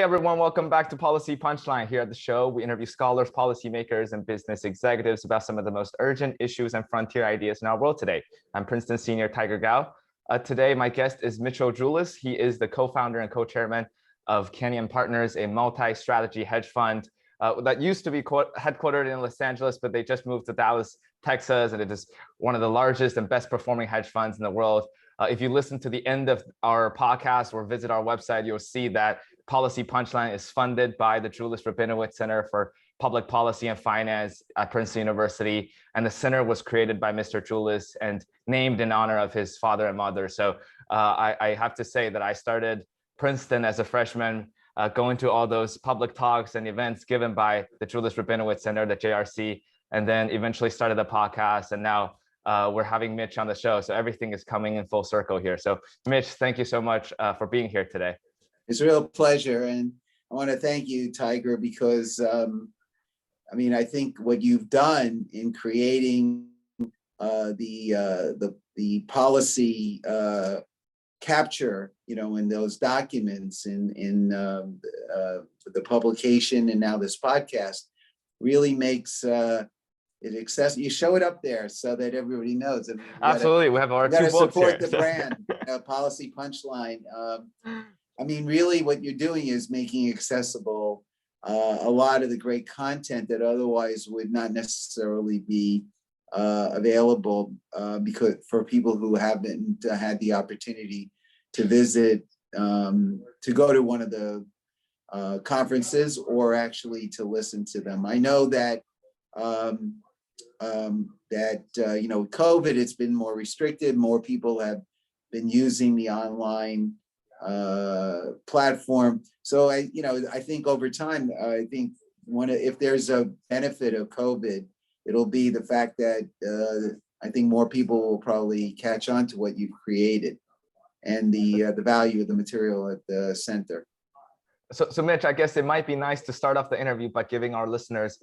Hey everyone, welcome back to Policy Punchline. Here at the show, we interview scholars, policymakers, and business executives about some of the most urgent issues and frontier ideas in our world today. I'm Princeton senior Tiger Gao. Today, my guest is Mitch O'Julis. He is the co-founder and co-chairman of Canyon Partners, a multi-strategy hedge fund that used to be headquartered in Los Angeles, but they just moved to Dallas, Texas, and it is one of the largest and best performing hedge funds in the world. If you listen to the end of our podcast or visit our website, you'll see that Policy Punchline is funded by the Julis Rabinowitz Center for Public Policy and Finance at Princeton University. And the center was created by Mr. Julis and named in honor of his father and mother. So I have to say that I started Princeton as a freshman, going to all those public talks and events given by the Julis Rabinowitz Center, the JRC, and then eventually started the podcast. And now we're having Mitch on the show. So everything is coming in full circle here. So Mitch, thank you so much for being here today. It's a real pleasure. And I want to thank you, Tiger, because I think what you've done in creating the policy capture, in those documents in the publication and now this podcast really makes it accessible. You show it up there so that everybody knows. Absolutely, we have our two books support here. The brand, Policy Punchline. Really what you're doing is making accessible a lot of the great content that otherwise would not necessarily be available because for people who haven't had the opportunity to visit, to go to one of the conferences or actually to listen to them. I know that COVID, it's been more restricted. More people have been using the online platform. So I think over time, if there's a benefit of COVID, it'll be the fact that I think more people will probably catch on to what you've created and the value of the material at the center. So Mitch, I guess it might be nice to start off the interview by giving our listeners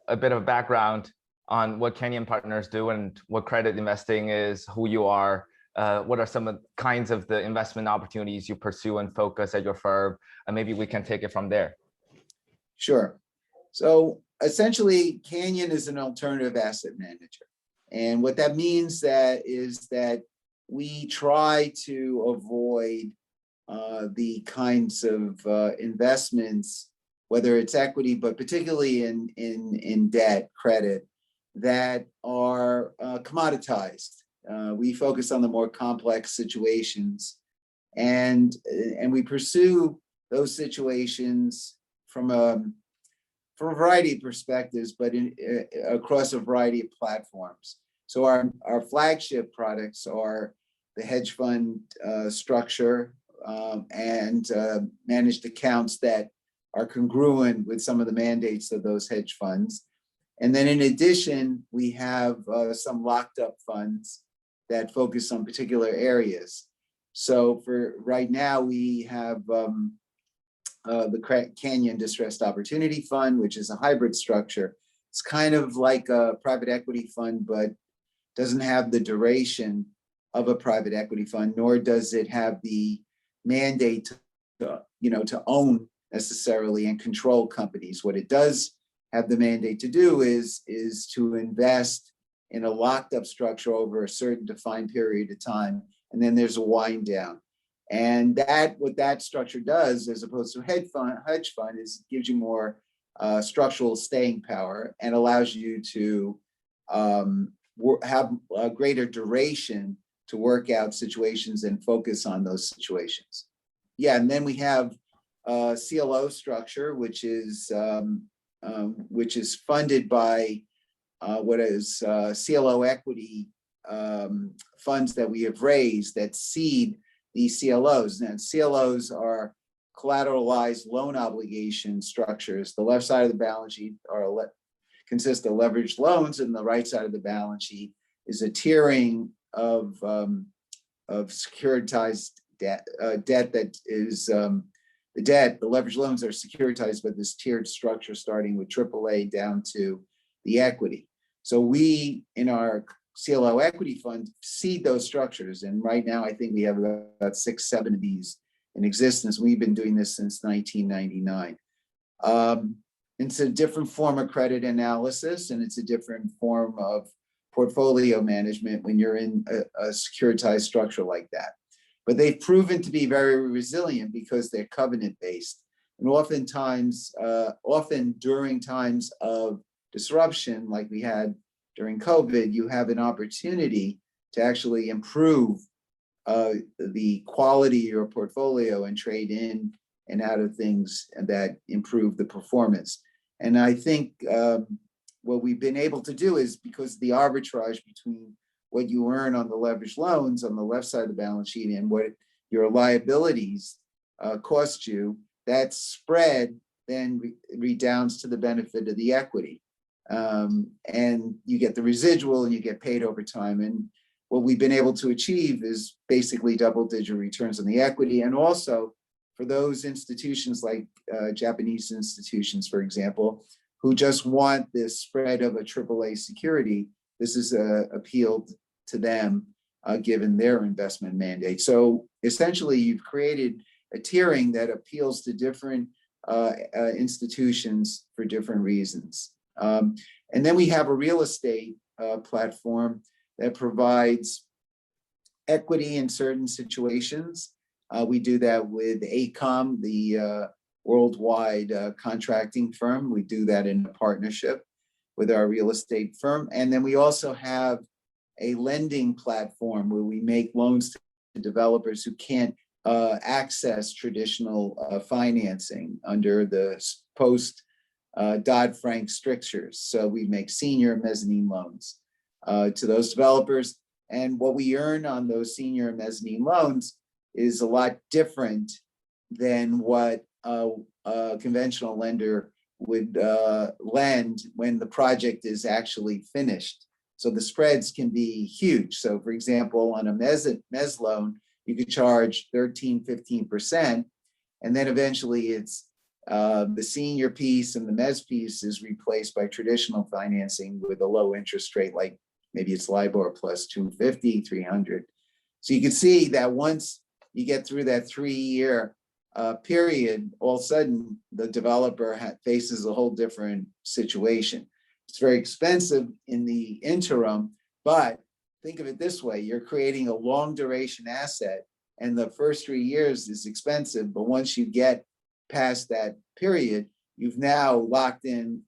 a bit of background on what Canyon Partners do and what credit investing is, who you are. What are some of the kinds of the investment opportunities you pursue and focus at your firm? And maybe we can take it from there. Sure. So essentially, Canyon is an alternative asset manager. And what that means is that we try to avoid the kinds of investments, whether it's equity, but particularly in debt, credit, that are commoditized. We focus on the more complex situations, and we pursue those situations from a variety of perspectives, but across a variety of platforms. So our flagship products are the hedge fund structure and managed accounts that are congruent with some of the mandates of those hedge funds. And then in addition, we have some locked up funds that focus on particular areas. So for right now, we have the Canyon Distressed Opportunity Fund, which is a hybrid structure. It's kind of like a private equity fund, but doesn't have the duration of a private equity fund, nor does it have the mandate to own necessarily and control companies. What it does have the mandate to do is to invest in a locked up structure over a certain defined period of time. And then there's a wind down. And what that structure does, as opposed to a hedge fund, is it gives you more structural staying power and allows you to have a greater duration to work out situations and focus on those situations. Yeah, and then we have CLO structure, which is funded by what is CLO equity funds that we have raised that seed these CLOs. And CLOs are collateralized loan obligation structures. The left side of the balance sheet consists of leveraged loans, and the right side of the balance sheet is a tiering of securitized debt that is the leveraged loans are securitized by this tiered structure starting with AAA down to the equity. So we, in our CLO equity fund, seed those structures. And right now, I think we have about 6-7 of these in existence. We've been doing this since 1999. It's a different form of credit analysis, and it's a different form of portfolio management when you're in a securitized structure like that. But they've proven to be very resilient because they're covenant-based. And oftentimes, often during times of disruption, like we had during COVID, you have an opportunity to actually improve the quality of your portfolio and trade in and out of things that improve the performance. And I think what we've been able to do is, because the arbitrage between what you earn on the leveraged loans on the left side of the balance sheet and what your liabilities cost you, that spread then redounds to the benefit of the equity. And you get the residual and you get paid over time. And what we've been able to achieve is basically double-digit returns on the equity. And also for those institutions like Japanese institutions, for example, who just want this spread of a AAA security, this is appealed to them given their investment mandate. So essentially, you've created a tiering that appeals to different institutions for different reasons. And then we have a real estate platform that provides equity in certain situations. We do that with AECOM, the worldwide contracting firm. We do that in a partnership with our real estate firm. And then we also have a lending platform where we make loans to developers who can't access traditional financing under the post Dodd-Frank strictures. So we make senior mezzanine loans to those developers. And what we earn on those senior mezzanine loans is a lot different than what a conventional lender would lend when the project is actually finished. So the spreads can be huge. So for example, on a mezz loan, you could charge 13, 15%. And then eventually it's the senior piece and the mezz piece is replaced by traditional financing with a low interest rate, like maybe it's LIBOR plus 250, 300. So you can see that once you get through that 3-year period, all of a sudden the developer faces a whole different situation. It's very expensive in the interim, but think of it this way: you're creating a long duration asset, and the first 3 years is expensive, but once you get past that period, you've now locked in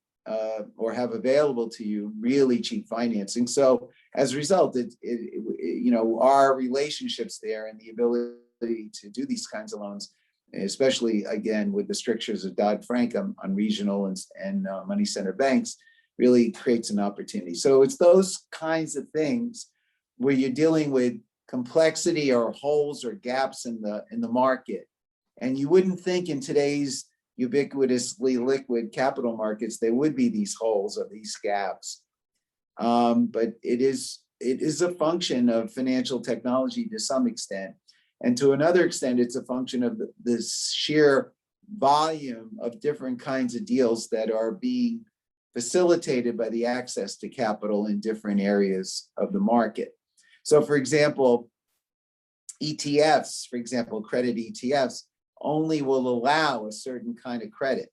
or have available to you really cheap financing. So as a result, our relationships there and the ability to do these kinds of loans, especially again with the strictures of Dodd-Frank on regional and money center banks, really creates an opportunity. So it's those kinds of things where you're dealing with complexity or holes or gaps in the market. And you wouldn't think in today's ubiquitously liquid capital markets there would be these holes or these gaps. But it is a function of financial technology to some extent. And to another extent, it's a function of the sheer volume of different kinds of deals that are being facilitated by the access to capital in different areas of the market. So for example, ETFs, credit ETFs, only will allow a certain kind of credit.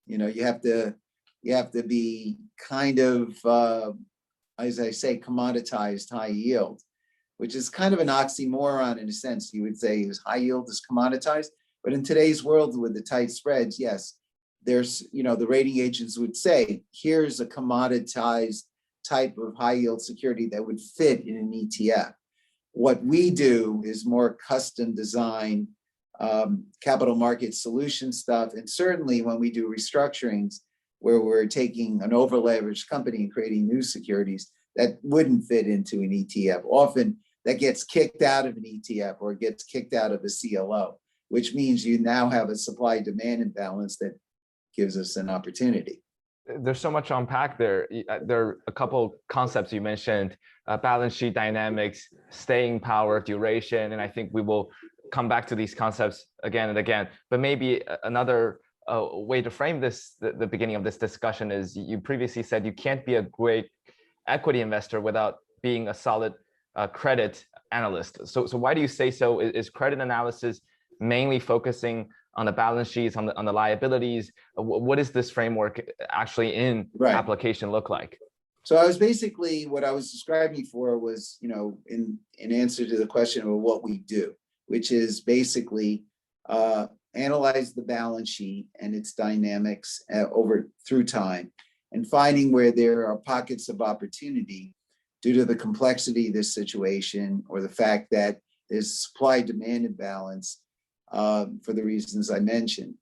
You have to be kind of, as I say, commoditized high yield, which is kind of an oxymoron in a sense. You would say is high yield is commoditized, but in today's world with the tight spreads, yes, there's, the rating agents would say, here's a commoditized type of high yield security that would fit in an ETF. What we do is more custom design capital market solution stuff. And certainly when we do restructurings where we're taking an over leveraged company and creating new securities, that wouldn't fit into an ETF. Often that gets kicked out of an ETF or gets kicked out of a CLO, which means you now have a supply demand imbalance that gives us an opportunity. There's so much to unpack there. There are a couple concepts you mentioned: balance sheet dynamics, staying power, duration, and I think we will come back to these concepts again and again. But maybe another way to frame this, the beginning of this discussion, is you previously said you can't be a great equity investor without being a solid credit analyst. So why do you say so? Is credit analysis mainly focusing on the balance sheets, on the liabilities? What is this framework actually in application look like? So I was basically, what I was describing before was, in answer to the question of what we do, which is basically analyze the balance sheet and its dynamics through time, and finding where there are pockets of opportunity due to the complexity of this situation, or the fact that there's supply-demand imbalance for the reasons I mentioned,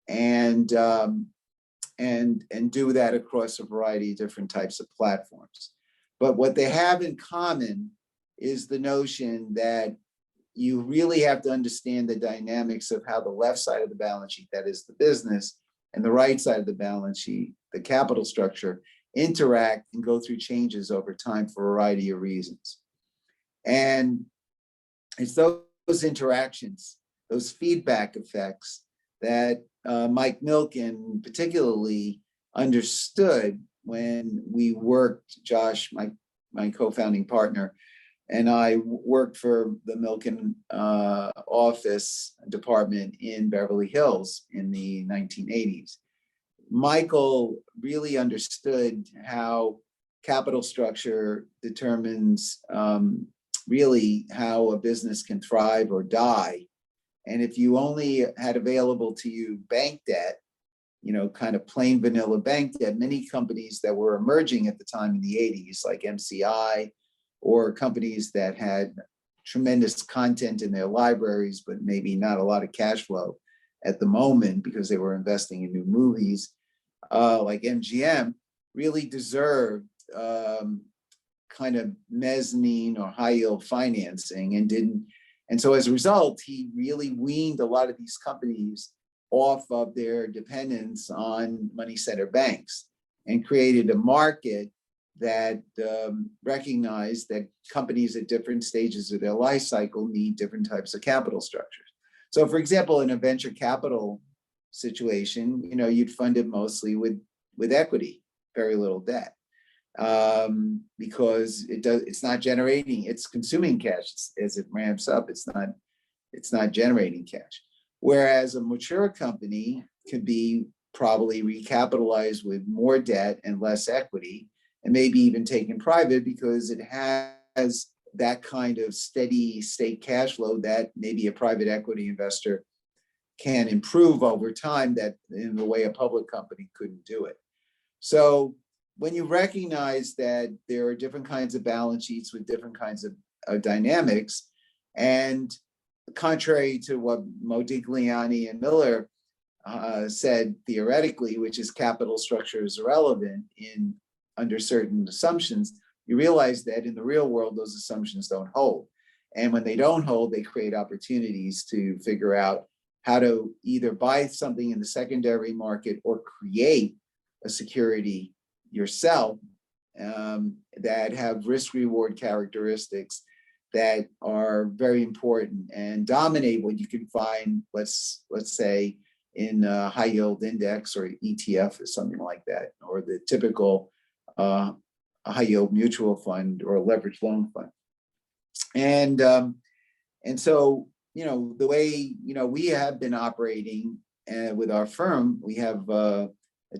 and do that across a variety of different types of platforms. But what they have in common is the notion that you really have to understand the dynamics of how the left side of the balance sheet, that is the business, and the right side of the balance sheet, the capital structure, interact and go through changes over time for a variety of reasons. And it's those interactions, those feedback effects, that Mike Milken particularly understood when we worked, Josh, my co-founding partner, and I worked for the Milken office department in Beverly Hills in the 1980s. Michael really understood how capital structure determines really how a business can thrive or die. And if you only had available to you bank debt, kind of plain vanilla bank debt, many companies that were emerging at the time in the 80s, like MCI, or companies that had tremendous content in their libraries, but maybe not a lot of cash flow at the moment because they were investing in new movies, like MGM, really deserved kind of mezzanine or high yield financing, and didn't. And so as a result, he really weaned a lot of these companies off of their dependence on money center banks, and created a market that recognized that companies at different stages of their life cycle need different types of capital structures. So for example, in a venture capital situation, you'd fund it mostly with equity, very little debt, because it's not generating, it's consuming cash as it ramps up. It's not generating cash. Whereas a mature company could be probably recapitalized with more debt and less equity, and maybe even taken private because it has that kind of steady state cash flow that maybe a private equity investor can improve over time, that in the way a public company couldn't do it. So when you recognize that there are different kinds of balance sheets with different kinds of dynamics, and contrary to what Modigliani and Miller said theoretically, which is capital structure is irrelevant under certain assumptions, you realize that in the real world, those assumptions don't hold. And when they don't hold, they create opportunities to figure out how to either buy something in the secondary market or create a security yourself that have risk-reward characteristics that are very important and dominate what you can find, let's say, in a high yield index or ETF or something like that, or the typical high yield mutual fund or a leveraged loan fund. And so, the way, we have been operating with our firm, we have a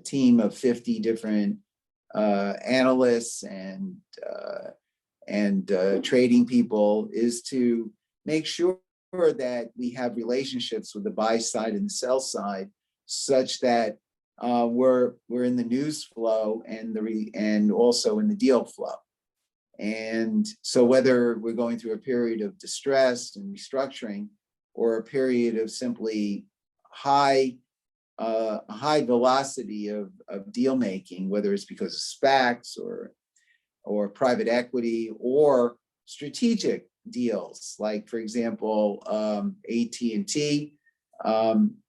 team of 50 different analysts and trading people, is to make sure that we have relationships with the buy side and the sell side, such that we're in the news flow and also in the deal flow. And so whether we're going through a period of distress and restructuring, or a period of simply high velocity of deal making, whether it's because of SPACs or private equity or strategic deals, like for example, AT&T,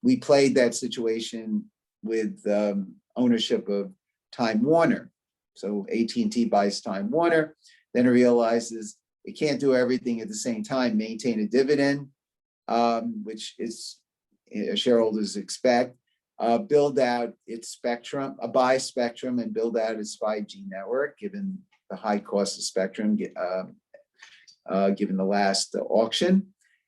we played that situation with ownership of Time Warner. So AT&T buys Time Warner, then it realizes it can't do everything at the same time, maintain a dividend, which is shareholders expect, build out its spectrum, buy spectrum and build out its 5G network, given the high cost of spectrum, given the last auction,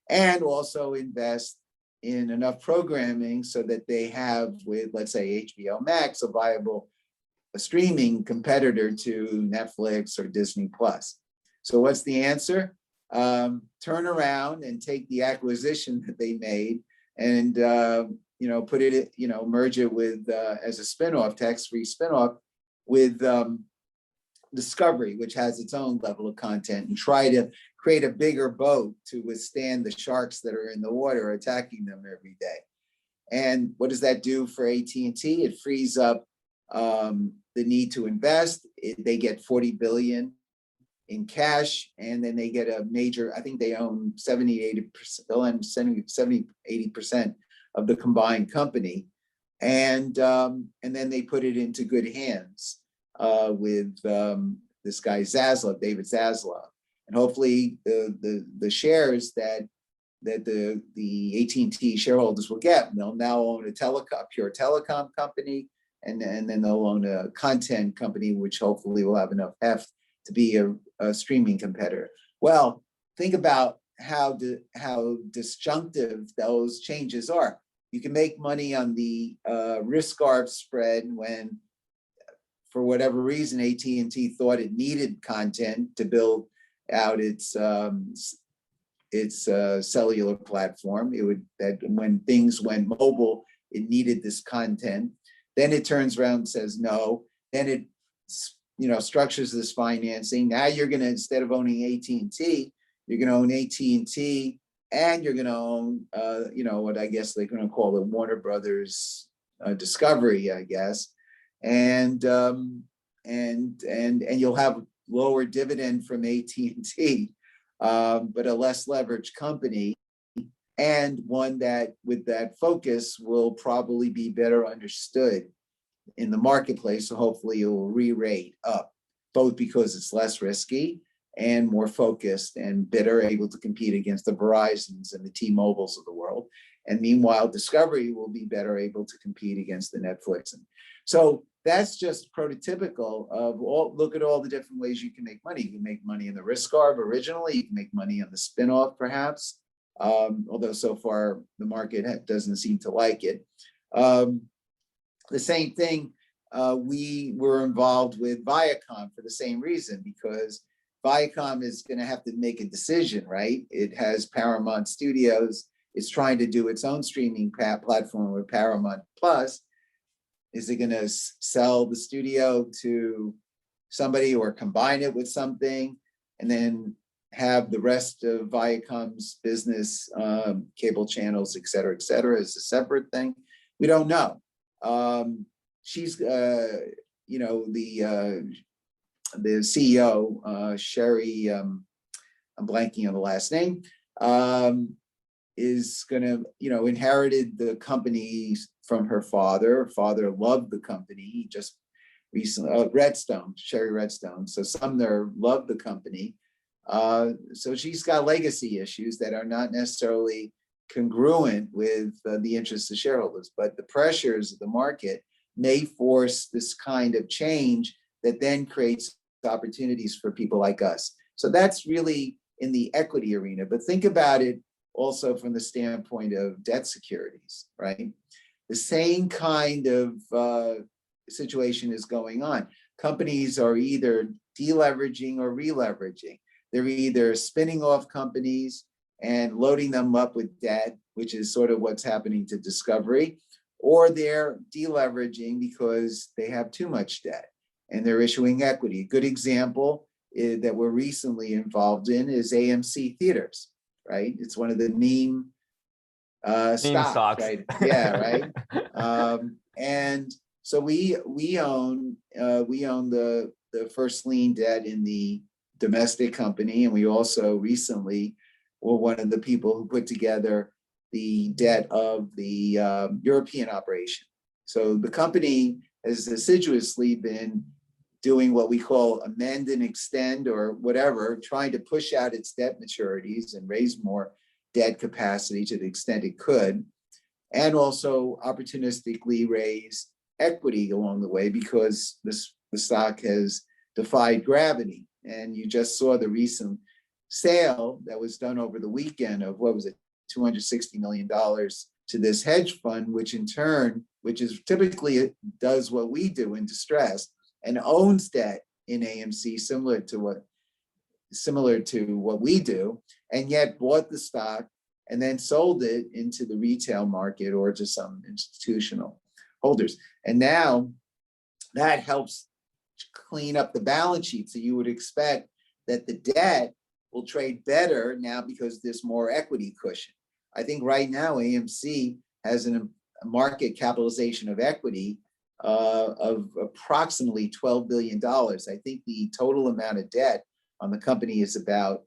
and also invest in enough programming so that they have, with, let's say, HBO Max, a viable streaming competitor to Netflix or Disney Plus. So what's the answer? Turn around and take the acquisition that they made and put it, merge it with as a spinoff, tax-free spinoff with Discovery, which has its own level of content, and try to create a bigger boat to withstand the sharks that are in the water attacking them every day. And what does that do for AT&T? It frees up the need to invest. They get $40 billion in cash, and then they get a major, I think they own 70, 80% of the combined company. And then they put it into good hands with this guy David Zaslav. And hopefully the shares that the AT&T shareholders will get, they'll now own a pure telecom company, and then they'll own a content company, which hopefully will have enough heft to be a streaming competitor. Well, think about how disjunctive those changes are. You can make money on the risk-arb spread when, for whatever reason, AT&T thought it needed content to build out its cellular platform. That when things went mobile, it needed this content. Then it turns around and says no. Then it structures this financing. Now you're going to, instead of owning AT&T, you're going to own AT&T, and you're going to own what I guess they're going to call the Warner Brothers Discovery, I guess, and you'll have lower dividend from AT&T, but a less leveraged company, and one that, with that focus, will probably be better understood in the marketplace. So hopefully it will re-rate up, both because it's less risky and more focused and better able to compete against the Verizons and the T-Mobiles of the world. And meanwhile, Discovery will be better able to compete against the Netflix. And so that's just prototypical of look at all the different ways you can make money. You can make money in the risk arb originally. You can make money on the spinoff, perhaps, although so far the market doesn't seem to like it. The same thing, we were involved with Viacom for the same reason, because Viacom is going to have to make a decision, right? It has Paramount Studios. It's trying to do its own streaming platform with Paramount Plus. Is it going to sell the studio to somebody or combine it with something, and then have the rest of Viacom's business, cable channels, et cetera, as a separate thing? We don't know. She's, the CEO, Sherry, I'm blanking on the last name, is going to, inherited the company from her father. Her father loved the company. He just recently, Sherry Redstone. So Sumner loved the company. So she's got legacy issues that are not necessarily congruent with the interests of shareholders, but the pressures of the market may force this kind of change that then creates opportunities for people like us. So that's really in the equity arena, but think about it also from the standpoint of debt securities, right? The same kind of situation is going on. Companies are either deleveraging or releveraging. They're either spinning off companies and loading them up with debt, which is sort of what's happening to Discovery, or they're deleveraging because they have too much debt and they're issuing equity. A good example that we're recently involved in is AMC Theatres, right? It's one of the meme stocks, right? Yeah, right. And so we own the first lien debt in the domestic company, and we also recently were one of the people who put together the debt of the European operation. So the company has assiduously been doing what we call amend and extend, or whatever, trying to push out its debt maturities and raise more debt capacity to the extent it could, and also opportunistically raise equity along the way, because the stock has defied gravity. And you just saw the recent sale that was done over the weekend of, what was it, $260 million to this hedge fund, which in turn, which is typically does what we do in distress and owns debt in AMC, similar to what we do, and yet bought the stock and then sold it into the retail market or to some institutional holders. And now that helps clean up the balance sheet. So you would expect that the debt will trade better now because there's more equity cushion. I think right now AMC has a market capitalization of equity of approximately $12 billion. I think the total amount of debt on the company is about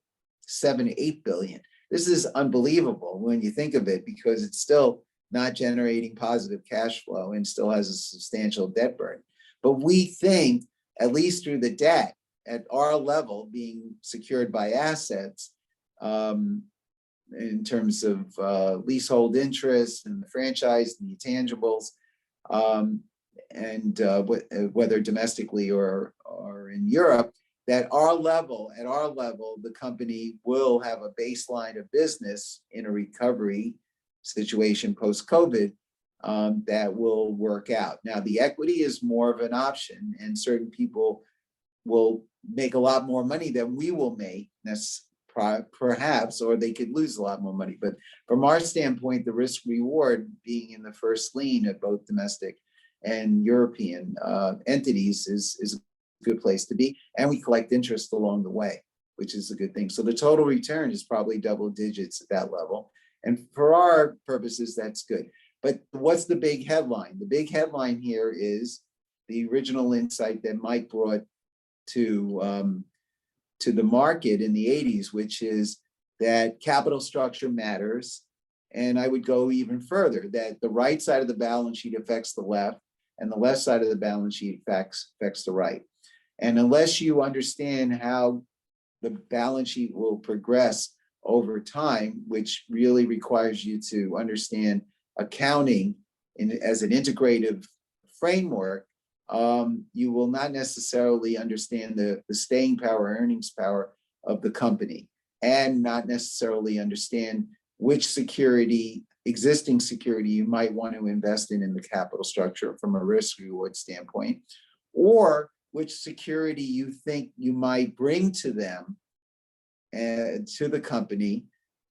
7-8 billion. This is unbelievable when you think of it, because it's still not generating positive cash flow and still has a substantial debt burden. But we think, at least through the debt at our level being secured by assets, in terms of leasehold interest and the franchise and the intangibles, and whether domestically or in Europe, that at our level, the company will have a baseline of business in a recovery situation post-COVID that will work out. Now, the equity is more of an option, and certain people will make a lot more money than we will make, perhaps, or they could lose a lot more money. But from our standpoint, the risk reward being in the first lien at both domestic and European entities is a good place to be. And we collect interest along the way, which is a good thing. So the total return is probably double digits at that level. And for our purposes, that's good. But what's the big headline? The big headline here is the original insight that Mike brought to the market in the 80s, which is that capital structure matters. And I would go even further, that the right side of the balance sheet affects the left, and the left side of the balance sheet affects the right. And unless you understand how the balance sheet will progress over time, which really requires you to understand accounting as an integrative framework, you will not necessarily understand the staying power, earnings power of the company, and not necessarily understand which existing security you might want to invest in the capital structure from a risk reward standpoint, or which security you think you might bring to them and to the company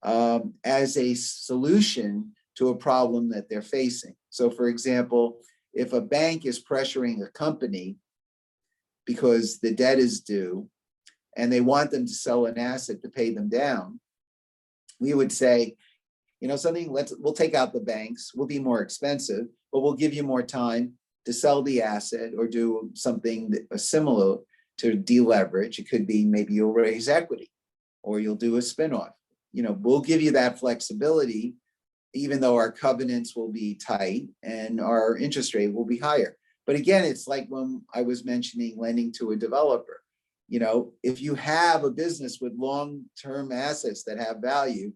as a solution to a problem that they're facing. So for example, if a bank is pressuring a company because the debt is due and they want them to sell an asset to pay them down, we would say, we'll take out the banks, we'll be more expensive, but we'll give you more time to sell the asset or do something similar to deleverage. It could be maybe you'll raise equity or you'll do a spinoff. We'll give you that flexibility, even though our covenants will be tight and our interest rate will be higher. But again, it's like when I was mentioning lending to a developer. If you have a business with long-term assets that have value,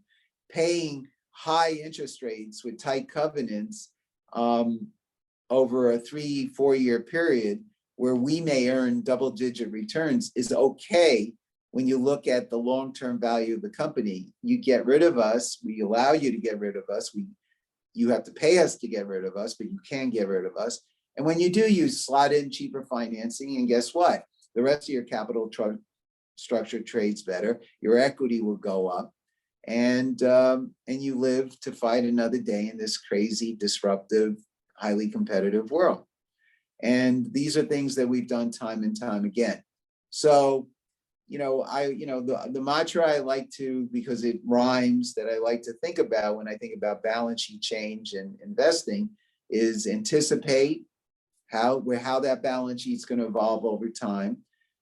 paying high interest rates with tight covenants over a 3-4 year period where we may earn double-digit returns is okay. When you look at the long-term value of the company, you get rid of us, we allow you to get rid of us, you have to pay us to get rid of us, but you can get rid of us. And when you do, you slot in cheaper financing, and guess what? The rest of your capital structure trades better, your equity will go up, and you live to fight another day in this crazy, disruptive, highly competitive world. And these are things that we've done time and time again. So, the mantra I like to, because it rhymes, that I like to think about when I think about balance sheet change and investing is anticipate how that balance sheet's going to evolve over time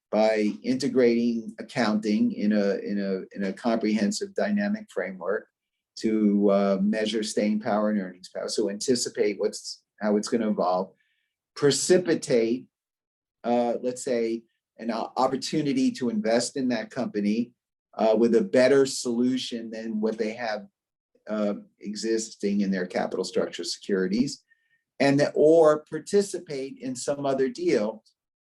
by integrating accounting in a comprehensive dynamic framework to measure staying power and earnings power. So anticipate how it's going to evolve, precipitate, let's say, an opportunity to invest in that company with a better solution than what they have existing in their capital structure securities, or participate in some other deal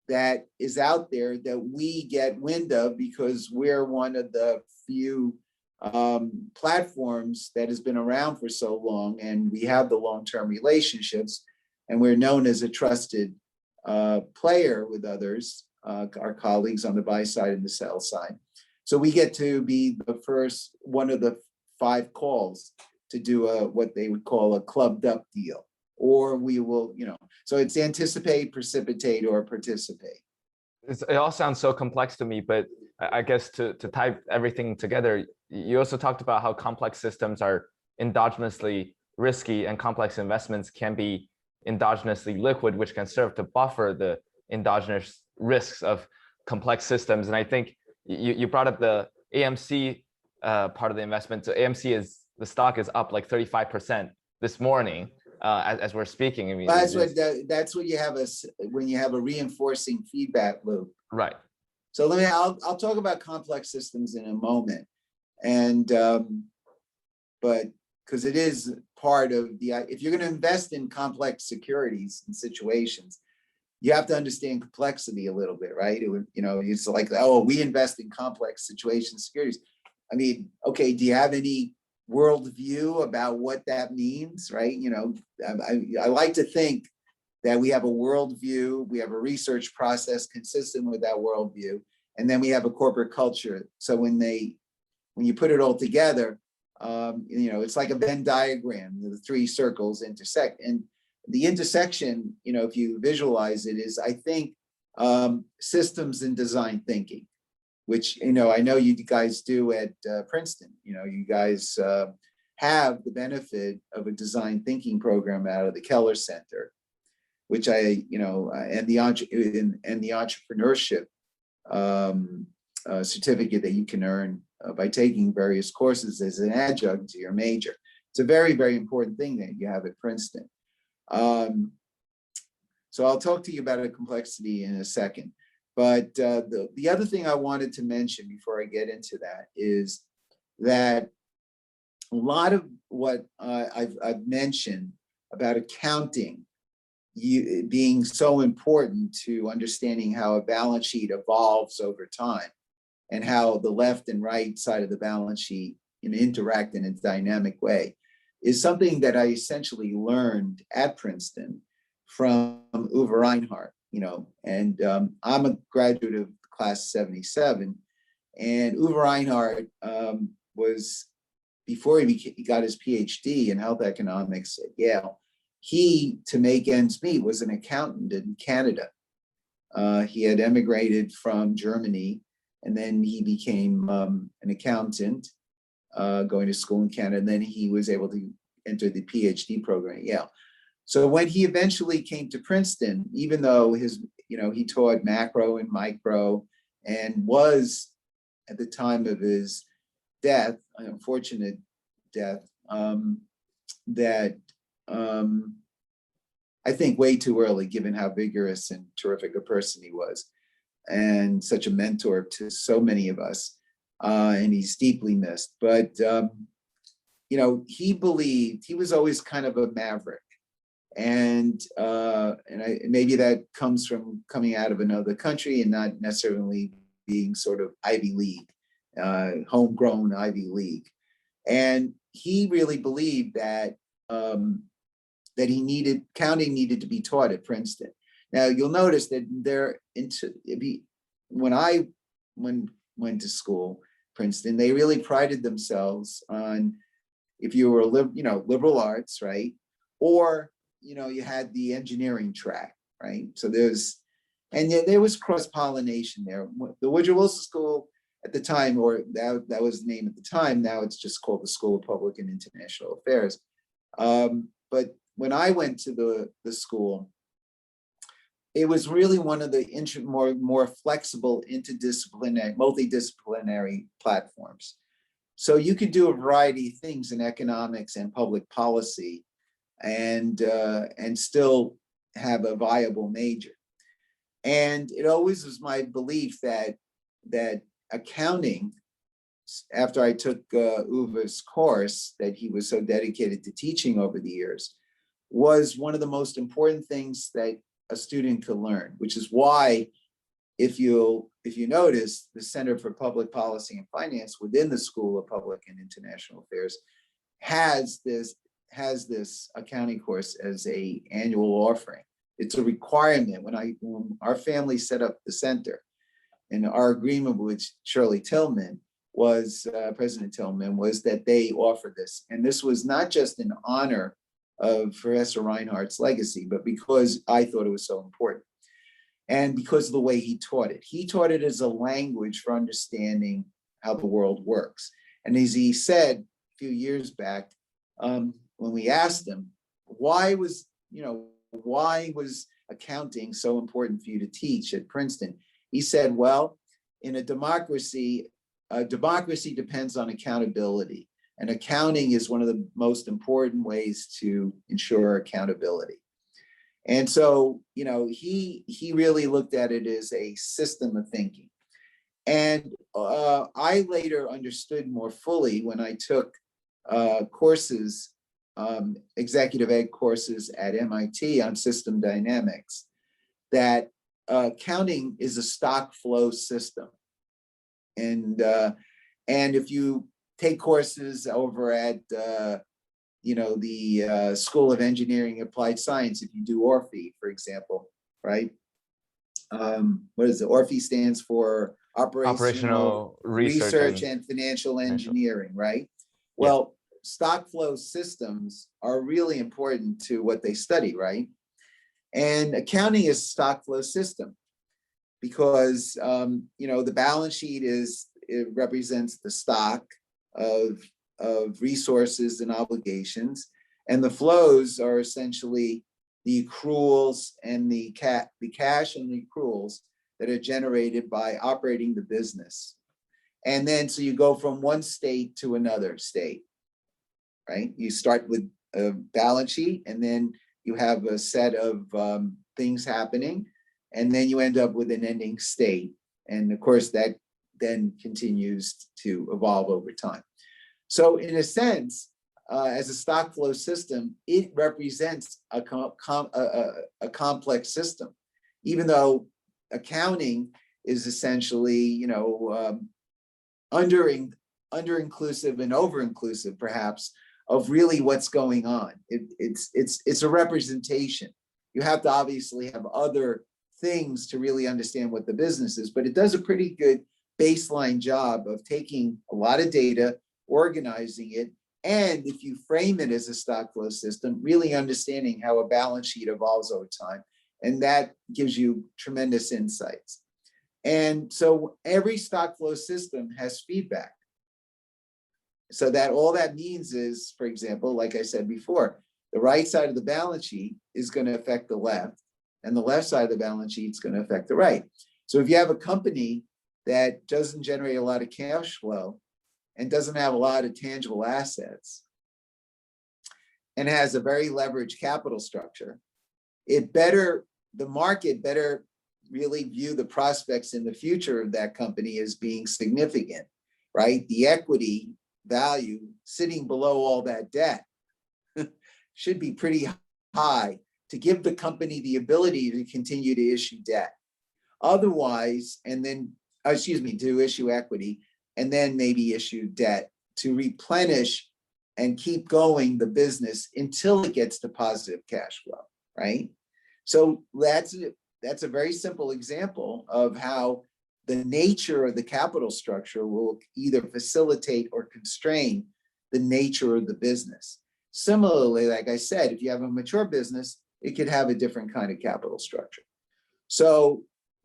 that is out there that we get wind of because we're one of the few platforms that has been around for so long, and we have the long-term relationships, and we're known as a trusted player with others, our colleagues on the buy side and the sell side. So we get to be the first, one of the 5 calls to do what they would call a clubbed up deal, or we will, so it's anticipate, precipitate, or participate. It all sounds so complex to me, but I guess to tie everything together, you also talked about how complex systems are endogenously risky and complex investments can be endogenously liquid, which can serve to buffer the endogenous risks of complex systems. And I think you brought up the AMC part of the investment. So AMC the stock is up like 35% this morning as we're speaking. I mean, well, that's what you have when you have a reinforcing feedback loop. Right. So I'll talk about complex systems in a moment, and but because it is part of if you're going to invest in complex securities and situations, you have to understand complexity a little bit, right? It's like, oh, we invest in complex situations, securities. I mean, okay, do you have any worldview about what that means, right? I like to think that we have a worldview, we have a research process consistent with that worldview, and then we have a corporate culture. So when you put it all together, it's like a Venn diagram. The 3 circles intersect, and the intersection, if you visualize it, is, I think, systems and design thinking, which, I know you guys do at Princeton. You guys have the benefit of a design thinking program out of the Keller Center, which and the entrepreneurship certificate that you can earn by taking various courses as an adjunct to your major. It's a very, very important thing that you have at Princeton. So I'll talk to you about a complexity in a second. But the other thing I wanted to mention before I get into that is that a lot of what I've mentioned about accounting being so important to understanding how a balance sheet evolves over time, and how the left and right side of the balance sheet interact in a dynamic way, is something that I essentially learned at Princeton from Uwe Reinhardt. And I'm a graduate of class 77, and Uwe Reinhardt was, before he got his PhD in health economics at Yale, he, to make ends meet, was an accountant in Canada. He had emigrated from Germany, and then he became an accountant, going to school in Canada, and then he was able to enter the PhD program at Yale. So when he eventually came to Princeton, even though he taught macro and micro, and was, at the time of his death, an unfortunate death, I think way too early, given how vigorous and terrific a person he was, and such a mentor to so many of us, and he's deeply missed. But he believed, he was always kind of a maverick. And maybe that comes from coming out of another country and not necessarily being sort of Ivy League, homegrown Ivy League. And he really believed that accounting needed to be taught at Princeton. Now you'll notice that when I went to school, Princeton, they really prided themselves on, if you were liberal arts, right, or you had the engineering track, right? So there was cross-pollination there. The Woodrow Wilson School at the time, or that was the name at the time, now it's just called the School of Public and International Affairs. But when I went to the school, it was really one of the more flexible, multidisciplinary platforms. So you could do a variety of things in economics and public policy, and still have a viable major. And it always was my belief that accounting, after I took Uwe's course that he was so dedicated to teaching over the years, was one of the most important things that a student could learn, which is why if you notice, the Center for Public Policy and Finance within the School of Public and International Affairs has this accounting course as a annual offering. It's a requirement. When our family set up the center, and our agreement with Shirley Tillman was, President Tillman, was that they offer this. And this was not just in honor of Professor Reinhardt's legacy, but because I thought it was so important. And because of the way he taught it. He taught it as a language for understanding how the world works. And as he said a few years back, when we asked him, why was accounting so important for you to teach at Princeton? He said, well, in a democracy depends on accountability. And accounting is one of the most important ways to ensure accountability. And so, he really looked at it as a system of thinking. And I later understood more fully when I took courses, executive ed courses at MIT on system dynamics, that accounting is a stock flow system. And if you take courses over at the School of Engineering and Applied Science, if you do ORFE, for example, right? What is it? ORFE stands for Operational Research and Financial Engineering, right? Well, stock flow systems are really important to what they study, right? And accounting is a stock flow system because, the balance sheet it represents the stock of resources and obligations, and the flows are essentially the accruals and the cash and the accruals that are generated by operating the business. And then so you go from one state to another state, right? You start with a balance sheet, and then you have a set of things happening, and then you end up with an ending state. And of course, that then continues to evolve over time. So in a sense, as a stock flow system, it represents a complex system, even though accounting is essentially, under-inclusive and over-inclusive, perhaps, of really what's going on. It's a representation. You have to obviously have other things to really understand what the business is, but it does a pretty good baseline job of taking a lot of data, organizing it, and if you frame it as a stock flow system, really understanding how a balance sheet evolves over time. And that gives you tremendous insights. And so every stock flow system has feedback. So that all that means is, for example, like I said before, the right side of the balance sheet is going to affect the left, and the left side of the balance sheet is going to affect the right. So if you have a company that doesn't generate a lot of cash flow and doesn't have a lot of tangible assets and has a very leveraged capital structure, the market better really view the prospects in the future of that company as being significant, right? The equity value sitting below all that debt should be pretty high to give the company the ability to continue to issue debt. Otherwise, to issue equity, and then maybe issue debt to replenish and keep going the business until it gets to positive cash flow, right? So that's a very simple example of how the nature of the capital structure will either facilitate or constrain the nature of the business. Similarly, like I said, if you have a mature business, it could have a different kind of capital structure. So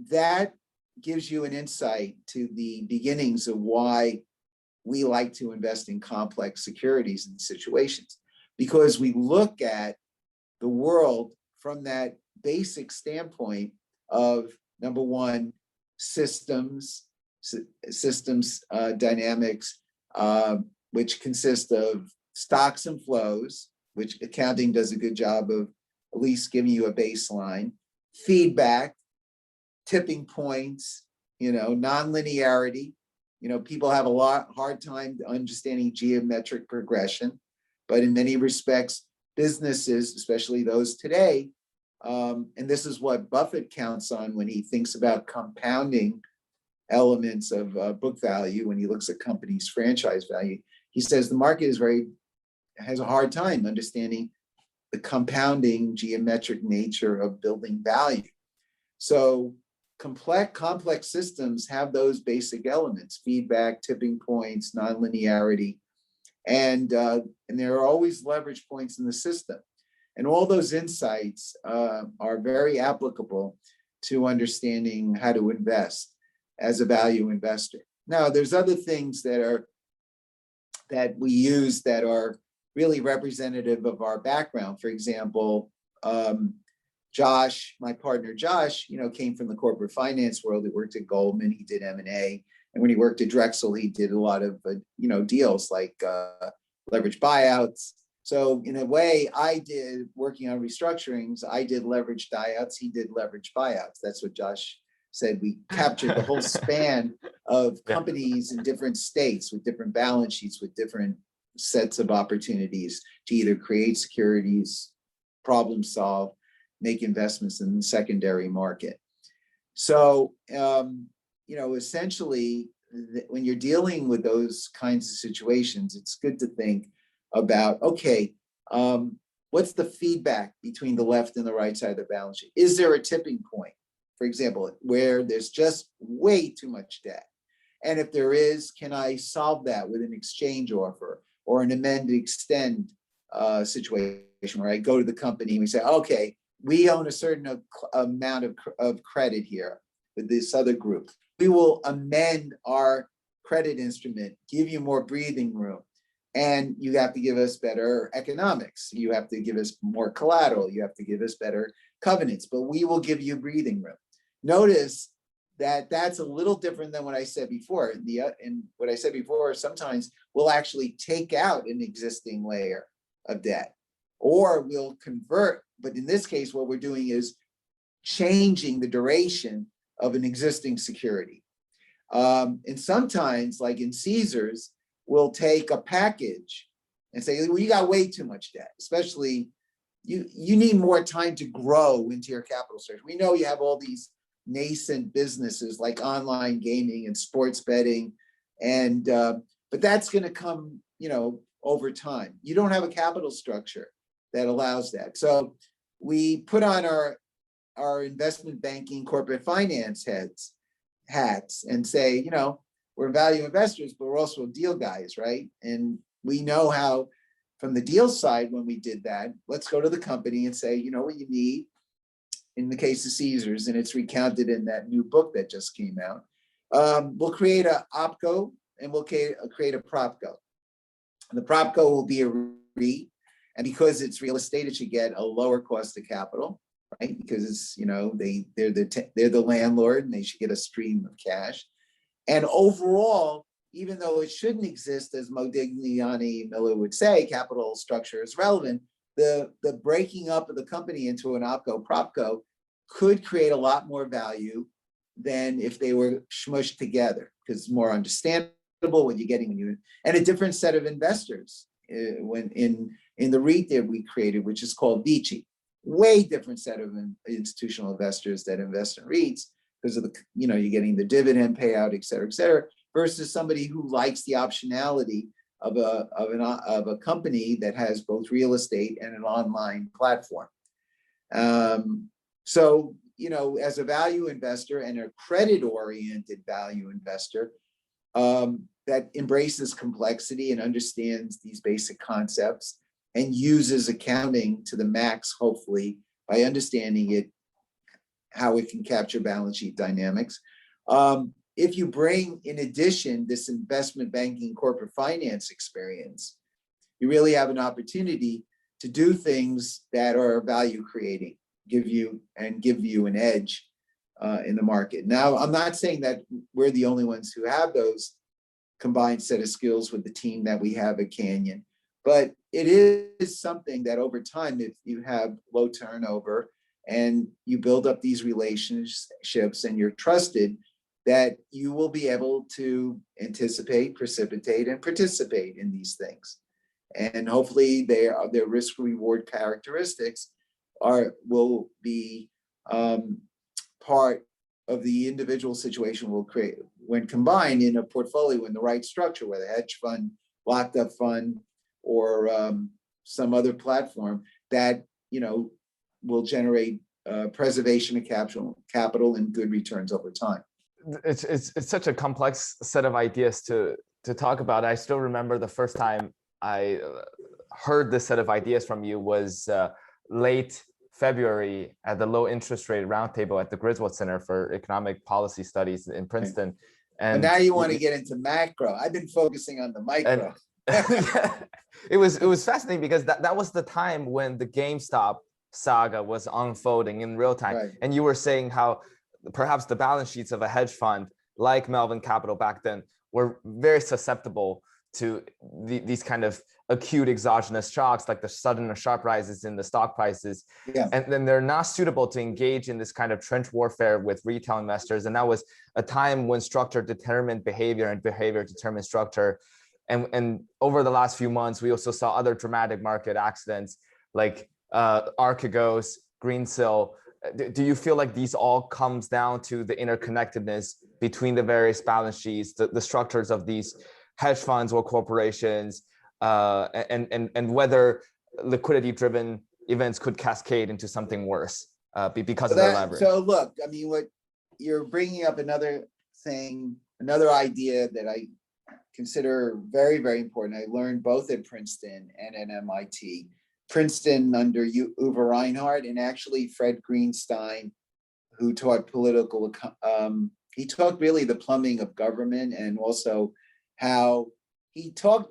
that gives you an insight to the beginnings of why we like to invest in complex securities and situations, because we look at the world from that basic standpoint of, number one, systems dynamics, which consist of stocks and flows, which accounting does a good job of at least giving you a baseline, feedback, tipping points, non-linearity. People have a hard time understanding geometric progression, but in many respects, businesses, especially those today, And this is what Buffett counts on when he thinks about compounding elements of book value, when he looks at companies' franchise value. He says the market has a hard time understanding the compounding geometric nature of building value. So complex systems have those basic elements: feedback, tipping points, nonlinearity, and there are always leverage points in the system. And all those insights are very applicable to understanding how to invest as a value investor. Now, there's other things that we use that are really representative of our background. For example, Josh, my partner Josh, came from the corporate finance world. He worked at Goldman, he did M&A. And when he worked at Drexel, he did a lot of, deals like leverage buyouts. So in a way, I did, working on restructurings, I did leverage buyouts, he did leverage buyouts. That's what Josh said. We captured the whole span of companies in different states with different balance sheets, with different sets of opportunities to either create securities, problem solve, make investments in the secondary market. So, essentially, when you're dealing with those kinds of situations, it's good to think about, okay, what's the feedback between the left and the right side of the balance sheet? Is there a tipping point, for example, where there's just way too much debt? And if there is, can I solve that with an exchange offer or an amend extend situation where I go to the company and we say, okay, we own a certain amount of credit here with this other group. We will amend our credit instrument, give you more breathing room, and you have to give us better economics. You have to give us more collateral. You have to give us better covenants, but we will give you breathing room. Notice that that's a little different than what I said before. And what I said before, sometimes we'll actually take out an existing layer of debt, or we'll convert. But in this case, what we're doing is changing the duration of an existing security. And sometimes, like in Caesars, we'll take a package and say, well, you got way too much debt, especially you need more time to grow into your capital structure. We know you have all these nascent businesses like online gaming and sports betting, and but that's going to come, over time. You don't have a capital structure that allows that. So we put on our investment banking, corporate finance hats and say, we're value investors, but we're also deal guys, right? And we know how, from the deal side, when we did that, let's go to the company and say, you know what you need in the case of Caesars, and it's recounted in that new book that just came out. We'll create a OpCo and we'll create a PropCo. And the PropCo will be a REIT, and because it's real estate, it should get a lower cost of capital, right? Because it's, they're the landlord and they should get a stream of cash. And overall, even though it shouldn't exist, as Modigliani Miller would say, capital structure is relevant, the breaking up of the company into an OpCo, PropCo could create a lot more value than if they were smushed together, because it's more understandable what you're getting when you, and a different set of investors. When in the REIT that we created, which is called Vici, way different set of institutional investors that invest in REITs because of the, you're getting the dividend payout, et cetera, versus somebody who likes the optionality of a company that has both real estate and an online platform. So, as a value investor and a credit-oriented value investor that embraces complexity and understands these basic concepts and uses accounting to the max, hopefully, by understanding it, how it can capture balance sheet dynamics. If you bring, in addition, this investment banking corporate finance experience, you really have an opportunity to do things that are value creating, give you an edge in the market. Now, I'm not saying that we're the only ones who have those combined set of skills with the team that we have at Canyon, but it is something that over time, if you have low turnover and you build up these relationships and you're trusted, that you will be able to anticipate, precipitate, and participate in these things. And hopefully their risk reward characteristics will be part of the individual situation will create when combined in a portfolio in the right structure, whether hedge fund, locked up fund, or some other platform that will generate preservation of capital and good returns over time. It's such a complex set of ideas to talk about. I still remember the first time I heard this set of ideas from you was late February at the low interest rate roundtable at the Griswold Center for Economic Policy Studies in Princeton. And now you want to get into macro. I've been focusing on the micro. It was fascinating because that was the time when the GameStop saga was unfolding in real time. Right. And you were saying how perhaps the balance sheets of a hedge fund like Melvin Capital back then were very susceptible to these kind of acute exogenous shocks, like the sudden or sharp rises in the stock prices. Yeah. And then they're not suitable to engage in this kind of trench warfare with retail investors. And that was a time when structure determined behavior and behavior determined structure. And over the last few months, we also saw other dramatic market accidents like Archegos, Greensill. Do you feel like these all comes down to the interconnectedness between the various balance sheets, the structures of these hedge funds or corporations, and whether liquidity-driven events could cascade into something worse because of their leverage? So look, I mean, what you're bringing up another thing, another idea that I consider very, very important. I learned both at Princeton and at MIT. Princeton under Uwe Reinhardt, and actually Fred Greenstein, who taught political, he taught really the plumbing of government, and also how he taught,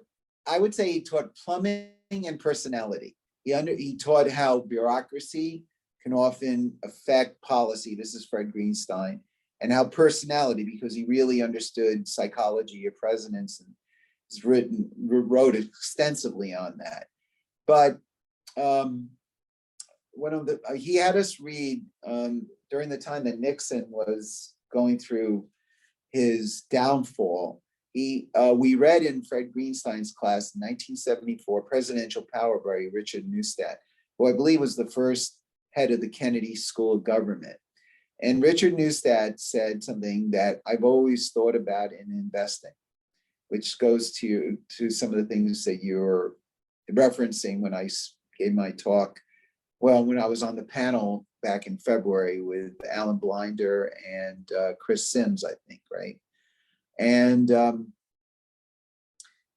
I would say he taught plumbing and personality. He taught how bureaucracy can often affect policy. This is Fred Greenstein. And how personality, because he really understood psychology of presidents and wrote extensively on that. But he had us read during the time that Nixon was going through his downfall. We read in Fred Greenstein's class in 1974, Presidential Power by Richard Neustadt, who I believe was the first head of the Kennedy School of Government. And Richard Neustadt said something that I've always thought about in investing, which goes to some of the things that you're referencing when I gave my talk. Well, when I was on the panel back in February with Alan Blinder and Chris Sims, I think, right? And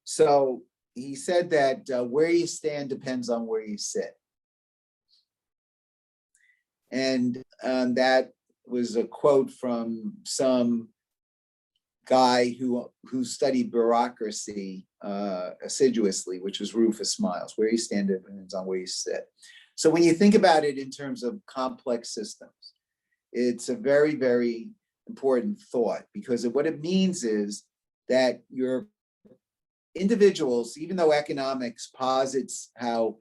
so he said that where you stand depends on where you sit. And that was a quote from some guy who studied bureaucracy assiduously, which was Rufus Miles. Where you stand depends on where you sit. So when you think about it in terms of complex systems, it's a very, very important thought, because what it means is that your individuals, even though economics posits how,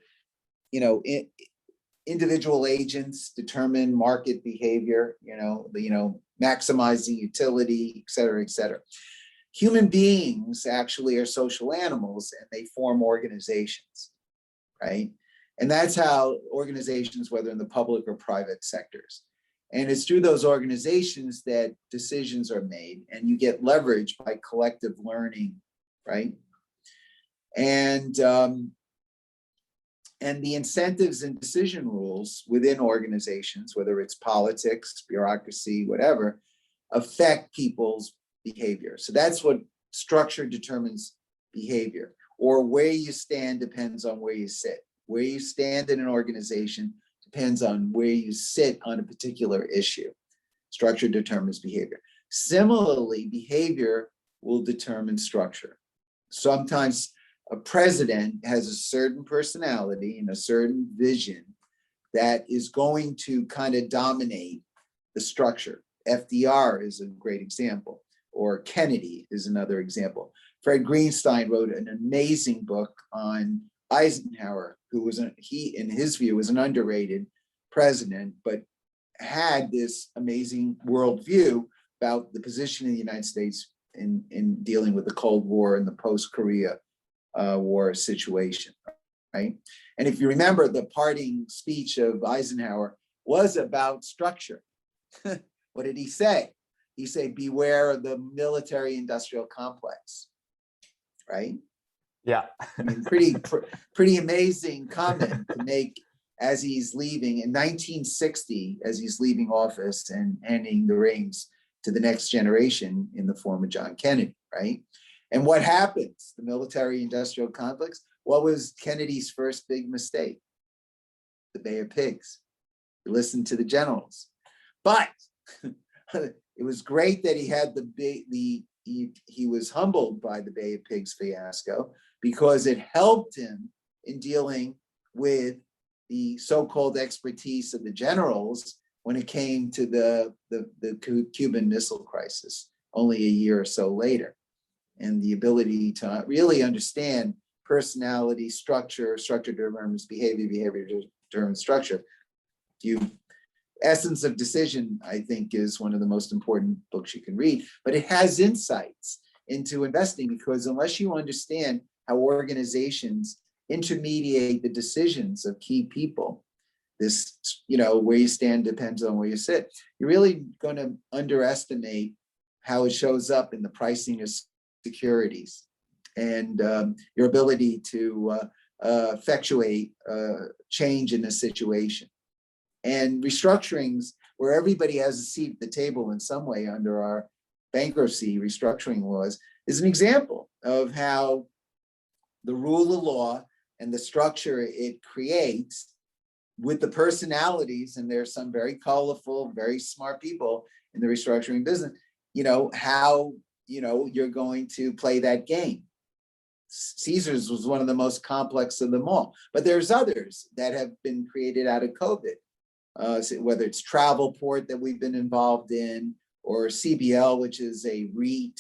individual agents determine market behavior, maximizing utility, et cetera, et cetera. Human beings actually are social animals, and they form organizations, right? And that's how organizations, whether in the public or private sectors. And it's through those organizations that decisions are made, and you get leverage by collective learning, right? And the incentives and decision rules within organizations, whether it's politics, bureaucracy, whatever, affect people's behavior. So that's what structure determines behavior, or where you stand depends on where you sit. Where you stand in an organization depends on where you sit on a particular issue. Structure determines behavior. Similarly, behavior will determine structure. Sometimes a president has a certain personality and a certain vision that is going to kind of dominate the structure. FDR is a great example, or Kennedy is another example. Fred Greenstein wrote an amazing book on Eisenhower, who was, in his view, was an underrated president, but had this amazing worldview about the position of the United States in dealing with the Cold War and the post-Korea War situation, right? And if you remember, the parting speech of Eisenhower was about structure. What did he say? He said, beware of the military industrial complex, right? Yeah. I mean, pretty amazing comment to make as he's leaving in 1960, as he's leaving office and handing the reins to the next generation in the form of John Kennedy, right? And what happens? The military industrial complex. What was Kennedy's first big mistake? The Bay of Pigs. He listened to the generals. But it was great that he had he was humbled by the Bay of Pigs fiasco, because it helped him in dealing with the so-called expertise of the generals when it came to the Cuban Missile Crisis only a year or so later, and the ability to really understand personality, structure determines behavior, behavior determines structure. Essence of Decision, I think, is one of the most important books you can read, but it has insights into investing, because unless you understand how organizations intermediate the decisions of key people, this, where you stand depends on where you sit, you're really going to underestimate how it shows up in the pricing of securities and your ability to effectuate change in a situation. And restructurings, where everybody has a seat at the table in some way under our bankruptcy restructuring laws, is an example of how the rule of law and the structure it creates with the personalities, and there's some very colorful, very smart people in the restructuring business, how, you're going to play that game. Caesars was one of the most complex of them all, but there's others that have been created out of COVID. Whether it's Travelport that we've been involved in, or CBL, which is a REIT,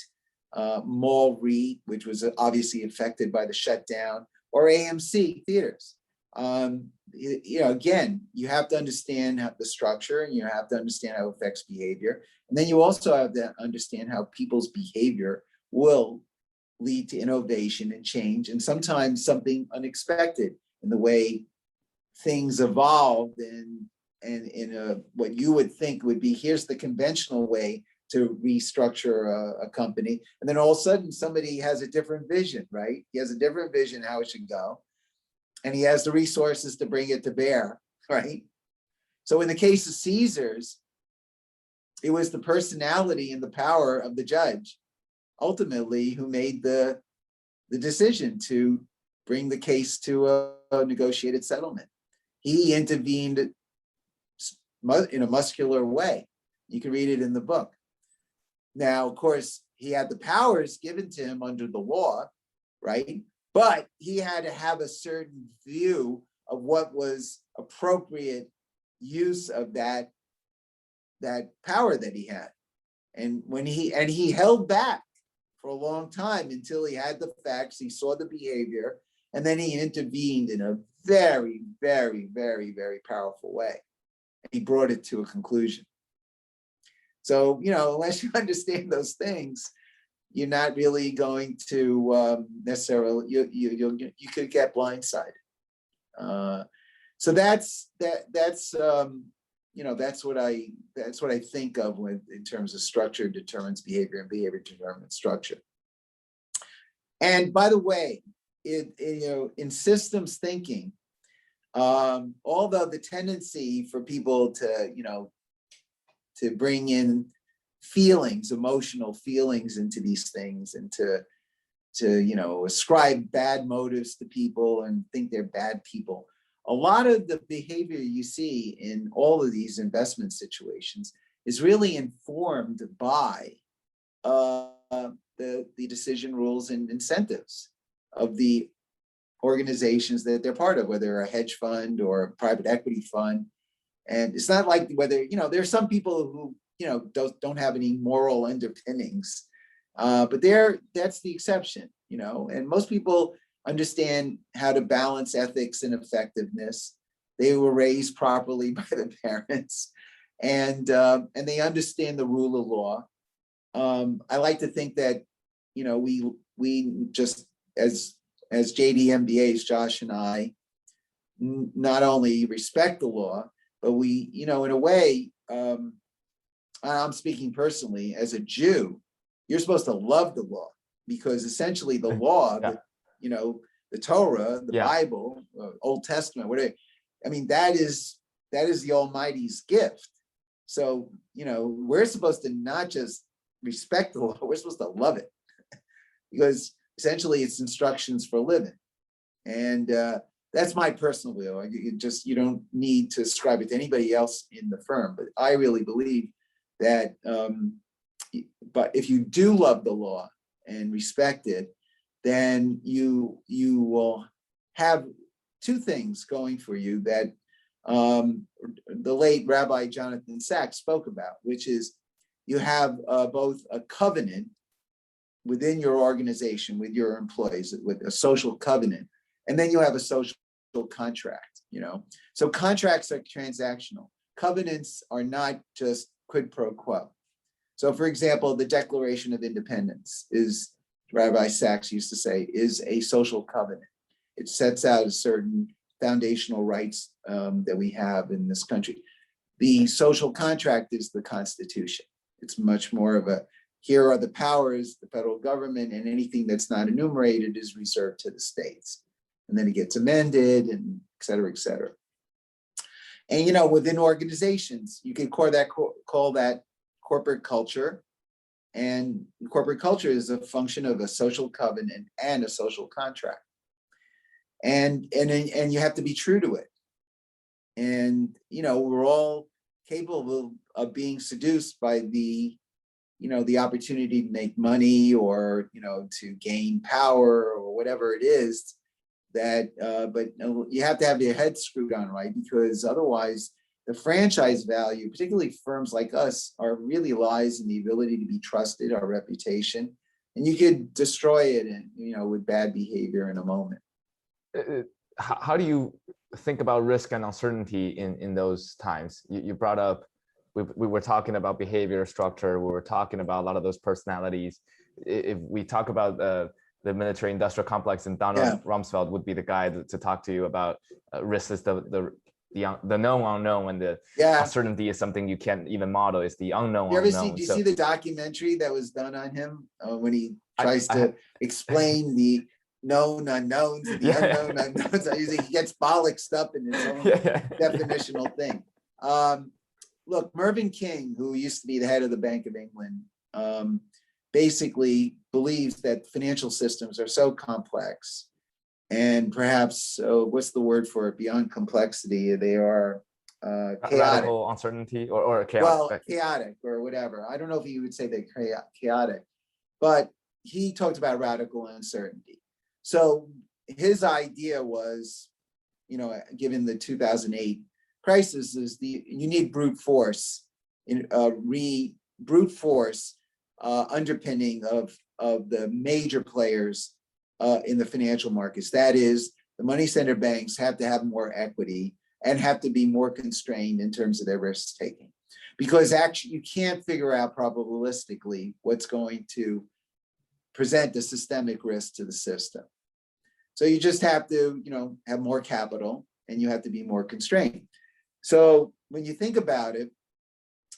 mall REIT, which was obviously affected by the shutdown, or AMC Theatres. Again, you have to understand the structure, and you have to understand how it affects behavior. And then you also have to understand how people's behavior will lead to innovation and change, and sometimes something unexpected in the way things evolved and in what you would think would be, here's the conventional way to restructure a company. And then all of a sudden somebody has a different vision, right? He has a different vision how it should go. And he has the resources to bring it to bear, right? So in the case of Caesars, it was the personality and the power of the judge, ultimately, who made the decision to bring the case to a negotiated settlement. He intervened in a muscular way. You can read it in the book. Now, of course, he had the powers given to him under the law, right? But he had to have a certain view of what was appropriate use of that power that he had. And he held back for a long time until he had the facts, he saw the behavior, and then he intervened in a very, very, very, very powerful way. He brought it to a conclusion. So, unless you understand those things, you're not really going to necessarily, you could get blindsided. So that's what I think of in terms of structure determines behavior and behavior determines structure. And by the way, in systems thinking, although the tendency for people to bring in feelings, emotional feelings into these things, and to ascribe bad motives to people and think they're bad people. A lot of the behavior you see in all of these investment situations is really informed by the decision rules and incentives of the organizations that they're part of, whether a hedge fund or a private equity fund. And it's not like whether, there's some people who, don't have any moral underpinnings, but that's the exception, and most people understand how to balance ethics and effectiveness. They were raised properly by the parents, and they understand the rule of law. I like to think that, we just, as JD MBAs, Josh and I, not only respect the law, but we, in a way, I'm speaking personally as a Jew, you're supposed to love the law, because essentially the law, Yeah. the Torah, the Yeah. Bible, Old Testament, whatever. I mean, that is the Almighty's gift. So, we're supposed to not just respect the law, we're supposed to love it, because essentially it's instructions for living. And that's my personal view. You don't need to ascribe it to anybody else in the firm, but I really believe that, but if you do love the law and respect it, then you will have two things going for you that the late Rabbi Jonathan Sachs spoke about, which is you have both a covenant within your organization with your employees, with a social covenant, and then you have a social contract. So contracts are transactional. Covenants are not just quid pro quo. So, for example, the Declaration of Independence is, Rabbi Sachs used to say, is a social covenant. It sets out a certain foundational rights that we have in this country. The social contract is the Constitution. It's much more of a, here are the powers, the federal government, and anything that's not enumerated is reserved to the states. And then it gets amended, and et cetera, et cetera. And, within organizations, you can call that corporate culture. And corporate culture is a function of a social covenant and a social contract. And you have to be true to it. And, we're all capable of being seduced by the opportunity to make money, or, to gain power, or whatever it is that, but you have to have your head screwed on right, because otherwise the franchise value, particularly firms like us, really lies in the ability to be trusted, our reputation, and you could destroy it with bad behavior in a moment. How do you think about risk and uncertainty in those times? You brought up, we were talking about behavior structure. We were talking about a lot of those personalities. If we talk about the military industrial complex, and Donald Rumsfeld would be the guy to talk to you about risk is the known unknown, and the uncertainty is something you can't even model. Is the unknown unknown. Do you see the documentary that was done on him when he tries to explain the known unknowns and the unknown unknowns? He gets bollocksed up in his own definitional thing. Look, Mervyn King, who used to be the head of the Bank of England, basically believes that financial systems are so complex, and perhaps, what's the word for it, beyond complexity, they are chaotic. Radical uncertainty or chaotic. Well, chaotic or whatever. I don't know if he would say they're chaotic, but he talked about radical uncertainty. So his idea was, given the 2008 crisis, is you need brute force underpinning of the major players in the financial markets. That is, the money center banks have to have more equity and have to be more constrained in terms of their risk taking, because actually you can't figure out probabilistically what's going to present a systemic risk to the system. So you just have to, have more capital, and you have to be more constrained. So when you think about it,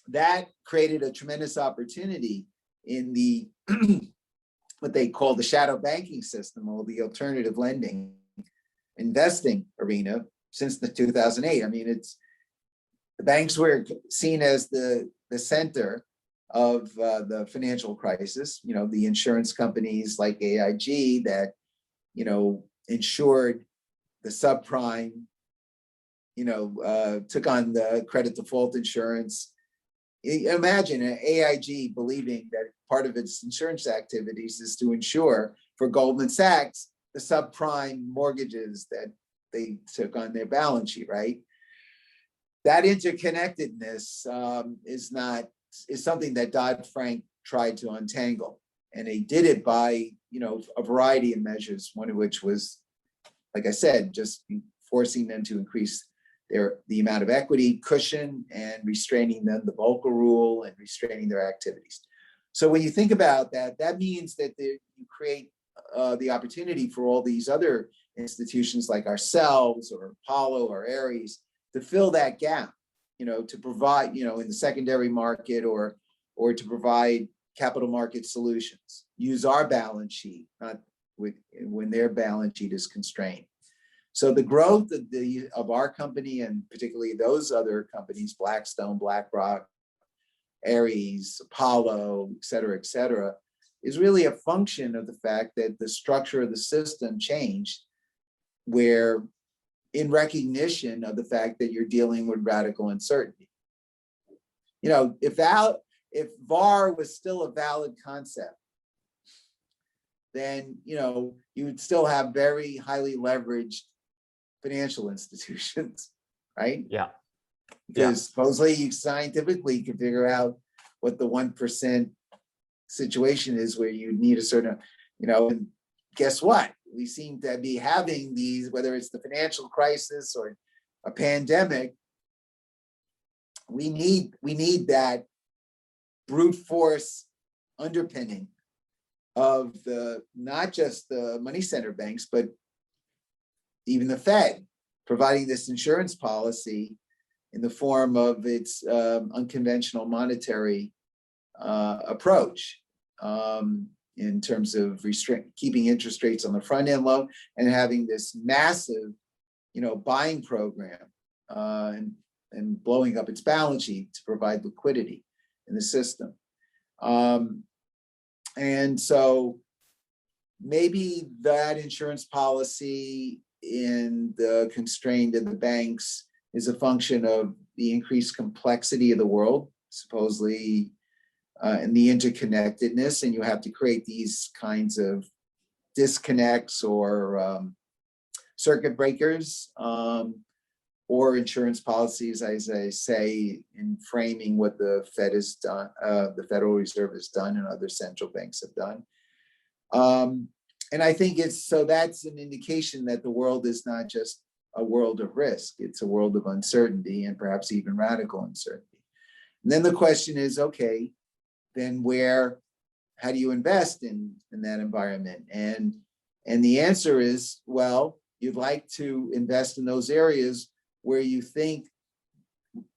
that created a tremendous opportunity in the what they call the shadow banking system, or the alternative lending investing arena since the 2008. I mean, the banks were seen as the center of the financial crisis. The insurance companies like AIG that insured the subprime, took on the credit default insurance. Imagine an AIG believing that part of its insurance activities is to insure for Goldman Sachs the subprime mortgages that they took on their balance sheet, right? That interconnectedness is something that Dodd-Frank tried to untangle, and they did it by a variety of measures. One of which was, like I said, just forcing them to increase the amount of equity cushion and restraining them, the Volcker rule, and restraining their activities. So when you think about that, that means that you create the opportunity for all these other institutions like ourselves or Apollo or Ares to fill that gap, to provide, in the secondary market or to provide capital market solutions. Use our balance sheet, not when their balance sheet is constrained. So the growth of our company, and particularly those other companies, Blackstone, BlackRock, Ares, Apollo, et cetera, is really a function of the fact that the structure of the system changed, where in recognition of the fact that you're dealing with radical uncertainty. If VAR was still a valid concept, then you would still have very highly leveraged financial institutions, right? Yeah. Because supposedly you scientifically can figure out what the 1% situation is where you need a certain, and guess what? We seem to be having these, whether it's the financial crisis or a pandemic, we need that brute force underpinning of not just the money center banks, but even the Fed, providing this insurance policy in the form of its unconventional monetary approach in terms of keeping interest rates on the front end low and having this massive, buying program and blowing up its balance sheet to provide liquidity in the system. And so maybe that insurance policy in the constraint of the banks is a function of the increased complexity of the world, supposedly, and the interconnectedness, and you have to create these kinds of disconnects or circuit breakers, or insurance policies, as I say, in framing what the Fed has done, the Federal Reserve has done, and other central banks have done. And I think that's an indication that the world is not just a world of risk, it's a world of uncertainty and perhaps even radical uncertainty. And then the question is, okay, then how do you invest in that environment? And the answer is, well, you'd like to invest in those areas where you think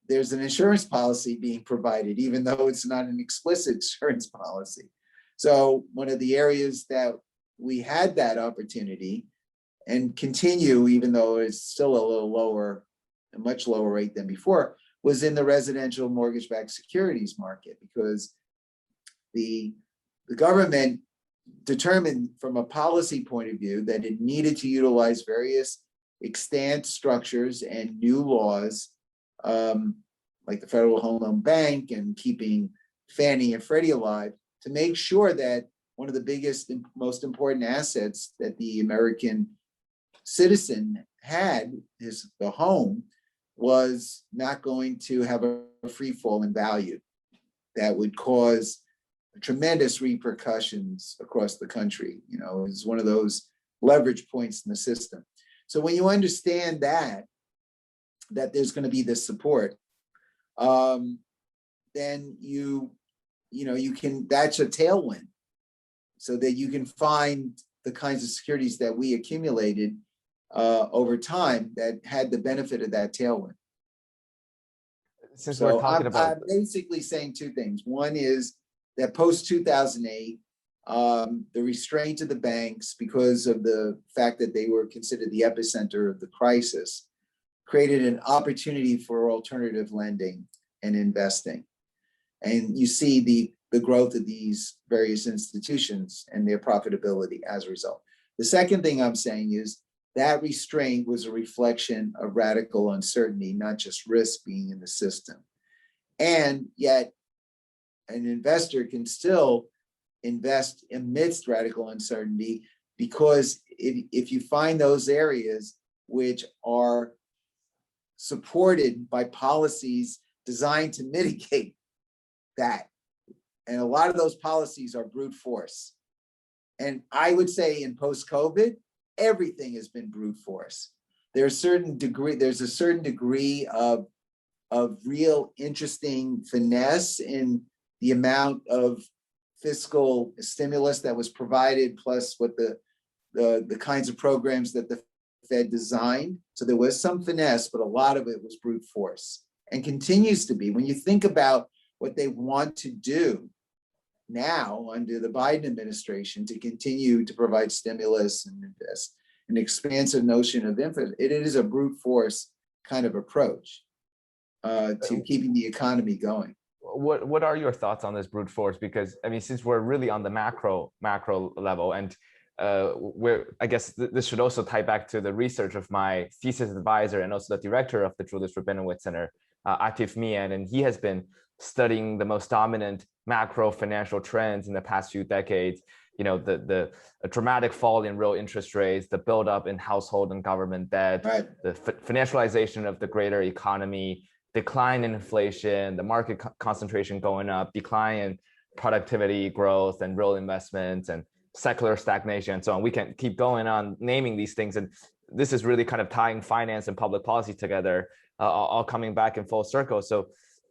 there's an insurance policy being provided, even though it's not an explicit insurance policy. So one of the areas that we had that opportunity and continue, even though it's still a much lower rate than before, was in the residential mortgage-backed securities market, because the government determined from a policy point of view that it needed to utilize various extant structures and new laws, like the Federal Home Loan Bank and keeping Fannie and Freddie alive, to make sure that one of the biggest and most important assets that the American citizen had, the home, was not going to have a free fall in value that would cause tremendous repercussions across the country. It's one of those leverage points in the system. So when you understand that there's going to be this support, then you can, that's a tailwind, so that you can find the kinds of securities that we accumulated over time that had the benefit of that tailwind. Since we're talking I'm basically saying two things. One is that post-2008, the restraint of the banks, because of the fact that they were considered the epicenter of the crisis, created an opportunity for alternative lending and investing. And you see the growth of these various institutions and their profitability as a result. The second thing I'm saying is that restraint was a reflection of radical uncertainty, not just risk being in the system. And yet an investor can still invest amidst radical uncertainty, because if you find those areas which are supported by policies designed to mitigate that, and a lot of those policies are brute force. And I would say in post-COVID, everything has been brute force. There's a certain degree of real interesting finesse in the amount of fiscal stimulus that was provided, plus what the the kinds of programs that the Fed designed. So there was some finesse, but a lot of it was brute force and continues to be. When you think about what they want to do now under the Biden administration to continue to provide stimulus and invest an expansive notion of infrastructure, it is a brute force kind of approach to keeping the economy going. What are your thoughts on this brute force? Because I mean, since we're really on the macro level, and I guess this should also tie back to the research of my thesis advisor and also the director of the Julius Rabinowitz Center, Atif Mian, and he has been studying the most dominant macro financial trends in the past few decades. You know, the dramatic fall in real interest rates, the buildup in household and government debt, right, the financialization of the greater economy, decline in inflation, the market concentration going up, decline in productivity growth and real investments, and secular stagnation, and so on. We can keep going on naming these things, and this is really kind of tying finance and public policy together, all coming back in full circle. So,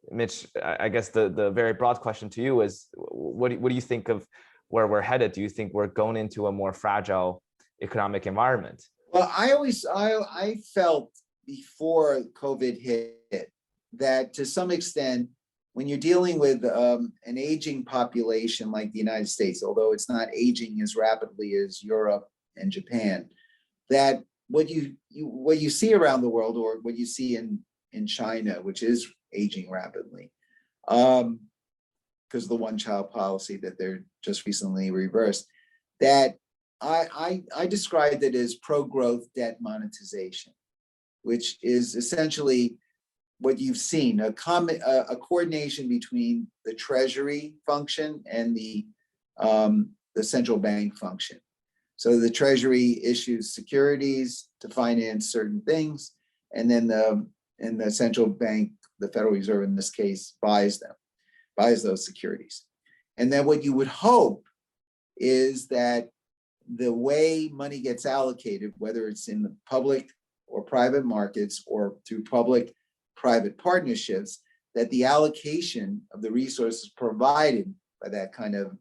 Mitch, I guess the very broad question to you is, what do you think of where we're headed? Do you think we're going into a more fragile economic environment? Well, I felt before COVID hit that to some extent, when you're dealing with an aging population like the United States, although it's not aging as rapidly as Europe and Japan, that what you see around the world, or what you see in China, which is aging rapidly, because of the one-child policy that they're just recently reversed, that I described it as pro-growth debt monetization, which is essentially what you've seen, a coordination between the Treasury function and the central bank function. So the Treasury issues securities to finance certain things, and then the central bank, the Federal Reserve in this case, buys those securities. And then what you would hope is that the way money gets allocated, whether it's in the public or private markets or through public-private partnerships, that the allocation of the resources provided by that kind of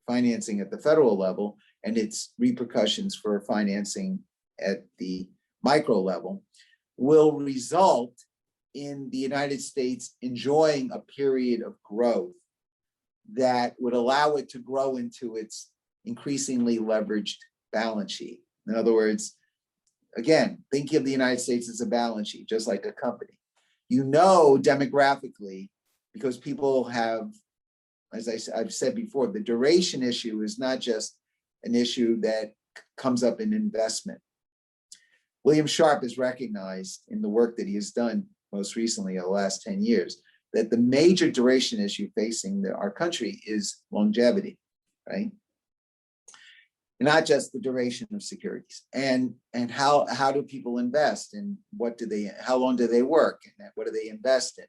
financing at the federal level and its repercussions for financing at the micro level will result in the United States enjoying a period of growth that would allow it to grow into its increasingly leveraged balance sheet. In other words, again, think of the United States as a balance sheet, just like a company. You know, demographically, because people have, as I've said before, the duration issue is not just an issue that comes up in investment. William Sharp has recognized in the work that he has done most recently in the last 10 years that the major duration issue facing our country is longevity, right? Not just the duration of securities, and how do people invest, and how long do they work, and what do they invest in?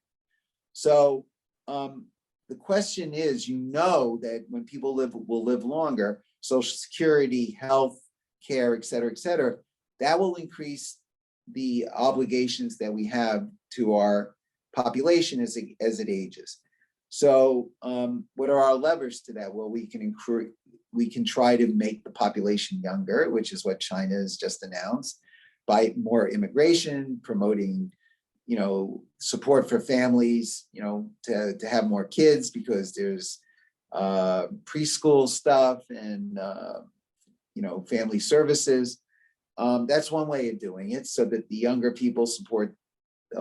So the question is, you know, that when people will live longer, Social Security, health care, et cetera, that will increase the obligations that we have to our population as it ages. So what are our levers to that? Well, we can try to make the population younger, which is what China has just announced, by more immigration, promoting, you know, support for families, you know, to have more kids, because there's preschool stuff and you know, family services. That's one way of doing it, so that the younger people support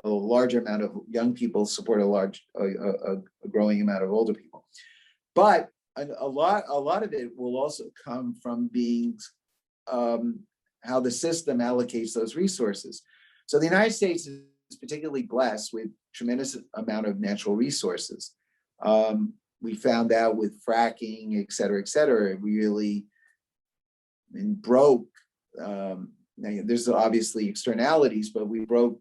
a larger amount of young people, support a growing amount of older people. But a lot of it will also come from being how the system allocates those resources. So the United States is particularly blessed with tremendous amount of natural resources. We found out with fracking, et cetera, it really broke. There's obviously externalities, but we broke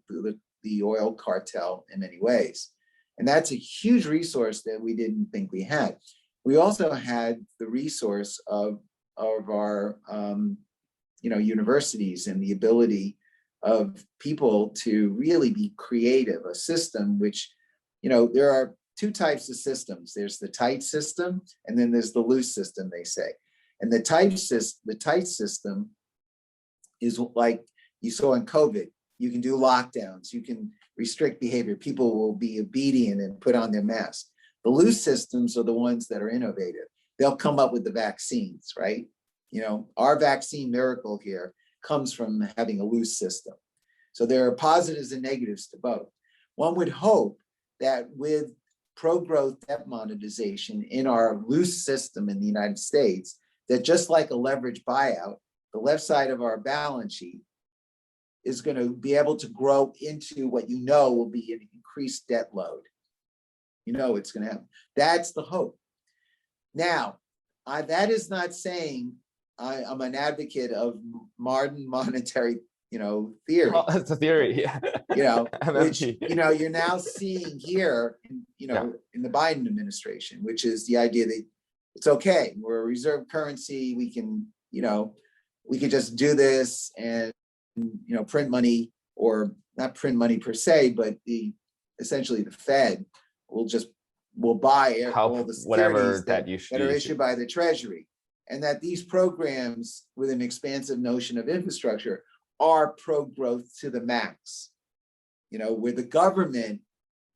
the oil cartel in many ways. And that's a huge resource that we didn't think we had. We also had the resource of our you know, universities, and the ability of people to really be creative, a system which, you know, there are two types of systems. There's the tight system, and then there's the loose system, they say. And the tight system is like you saw in COVID. You can do lockdowns, you can restrict behavior. People will be obedient and put on their masks. The loose systems are the ones that are innovative. They'll come up with the vaccines, right? Our vaccine miracle here comes from having a loose system. So there are positives and negatives to both. One would hope that with pro-growth debt monetization in our loose system in the United States, that just like a leveraged buyout, the left side of our balance sheet is going to be able to grow into what will be an increased debt load. It's going to happen. That's the hope. Now, that is not saying I'm an advocate of modern monetary, theory. Well, it's a theory, yeah. Which, you're now seeing here, in the Biden administration, which is the idea that it's okay. We're a reserve currency. We can, we could just do this and, print money, or not print money per se, but essentially the Fed will buy all the securities that are issued by the Treasury. And that these programs with an expansive notion of infrastructure are pro-growth to the max, where the government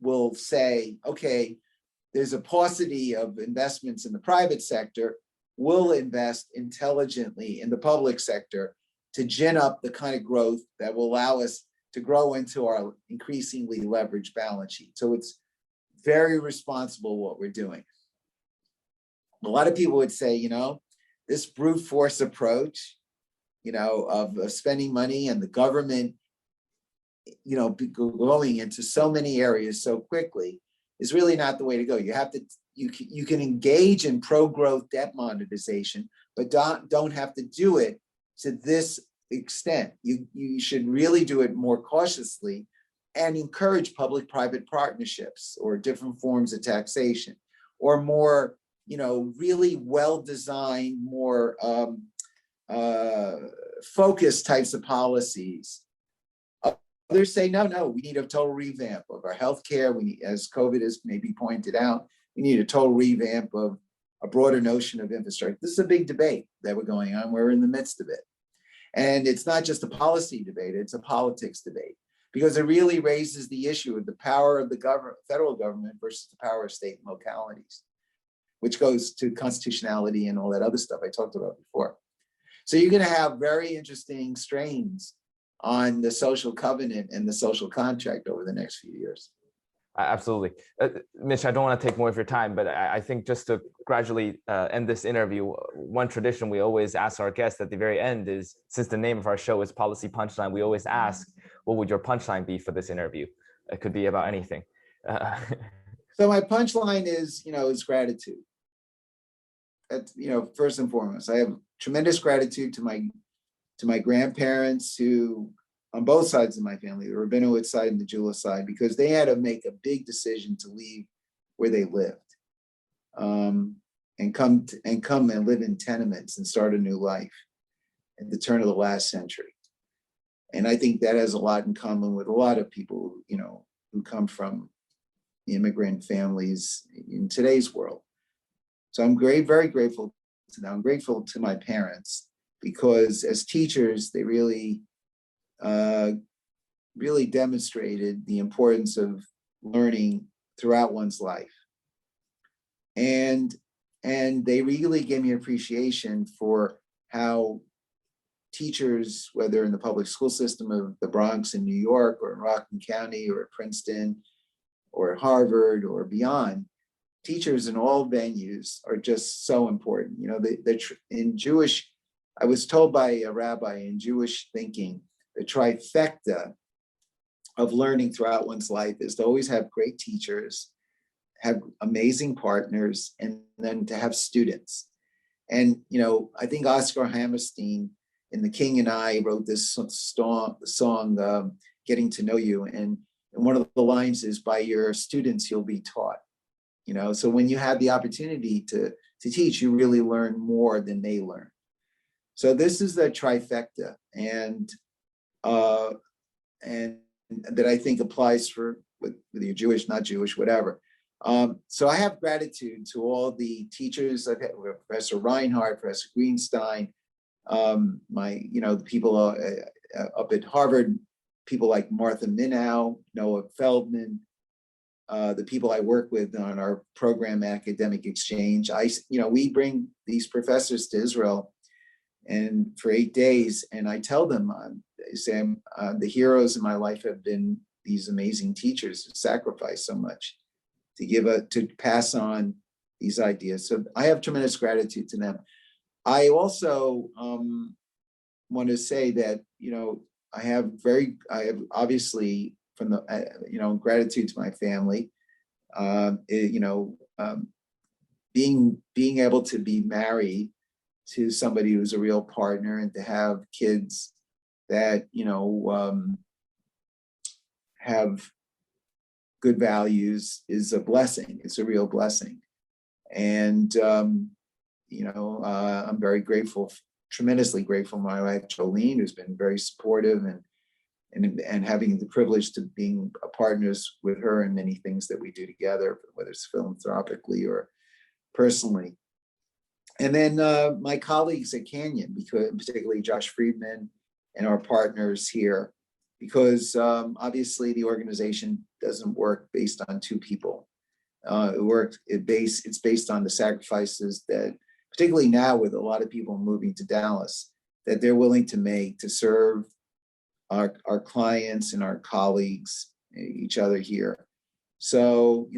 will say, okay, there's a paucity of investments in the private sector, we'll invest intelligently in the public sector to gin up the kind of growth that will allow us to grow into our increasingly leveraged balance sheet. So it's very responsible what we're doing. A lot of people would say, this brute force approach, of spending money and the government, going into so many areas so quickly is really not the way to go. You can engage in pro-growth debt monetization, but don't have to do it to this extent. You should really do it more cautiously and encourage public-private partnerships or different forms of taxation, or more, really well-designed, more focused types of policies. Others say, no, we need a total revamp of our healthcare. We need, as COVID has maybe pointed out, we need a total revamp of a broader notion of infrastructure. This is a big debate that we're going on. We're in the midst of it. And it's not just a policy debate, it's a politics debate, because it really raises the issue of the power of the federal government versus the power of state and localities, which goes to constitutionality and all that other stuff I talked about before. So you're going to have very interesting strains on the social covenant and the social contract over the next few years. Absolutely. Mitch, I don't want to take more of your time, but I think just to gradually end this interview, one tradition we always ask our guests at the very end is, since the name of our show is Policy Punchline, we always ask, what would your punchline be for this interview? It could be about anything. So my punchline is, is gratitude. That's, first and foremost, I have tremendous gratitude to my grandparents, who, on both sides of my family, the Rabinowitz side and the Jewish side, because they had to make a big decision to leave where they lived, and come and live in tenements and start a new life at the turn of the last century. And I think that has a lot in common with a lot of people, who come from immigrant families in today's world. So I'm very grateful to them. I'm grateful to my parents, because as teachers, they really demonstrated the importance of learning throughout one's life. And they really gave me appreciation for how teachers, whether in the public school system of the Bronx in New York, or in Rockland County, or at Princeton, or at Harvard, or beyond, teachers in all venues are just so important. In Jewish, I was told by a rabbi, in Jewish thinking, the trifecta of learning throughout one's life is to always have great teachers, have amazing partners, and then to have students. And, I think Oscar Hammerstein in The King and I wrote this song, Getting to Know You. And one of the lines is, by your students, you'll be taught. So when you have the opportunity to teach, you really learn more than they learn. So this is the trifecta, and that I think applies for whether you're Jewish, not Jewish, whatever. So I have gratitude to all the teachers I've had, Professor Reinhardt, Professor Greenstein, The people up at Harvard, people like Martha Minow, Noah Feldman, the people I work with on our program Academic Exchange. We bring these professors to Israel and for 8 days, and I tell them, Sam, the heroes in my life have been these amazing teachers who sacrificed so much to pass on these ideas. So I have tremendous gratitude to them. I also want to say that, I have obviously from the, gratitude to my family, being able to be married to somebody who's a real partner and to have kids that, have good values is a blessing. It's a real blessing. And, I'm very grateful, tremendously grateful for my wife, Jolene, who's been very supportive and having the privilege to being partners with her in many things that we do together, whether it's philanthropically or personally. And then my colleagues at Canyon, because particularly Josh Friedman and our partners here, because obviously the organization doesn't work based on two people. It's based on the sacrifices that, particularly now with a lot of people moving to Dallas, that they're willing to make to serve our clients and our colleagues, each other here. So,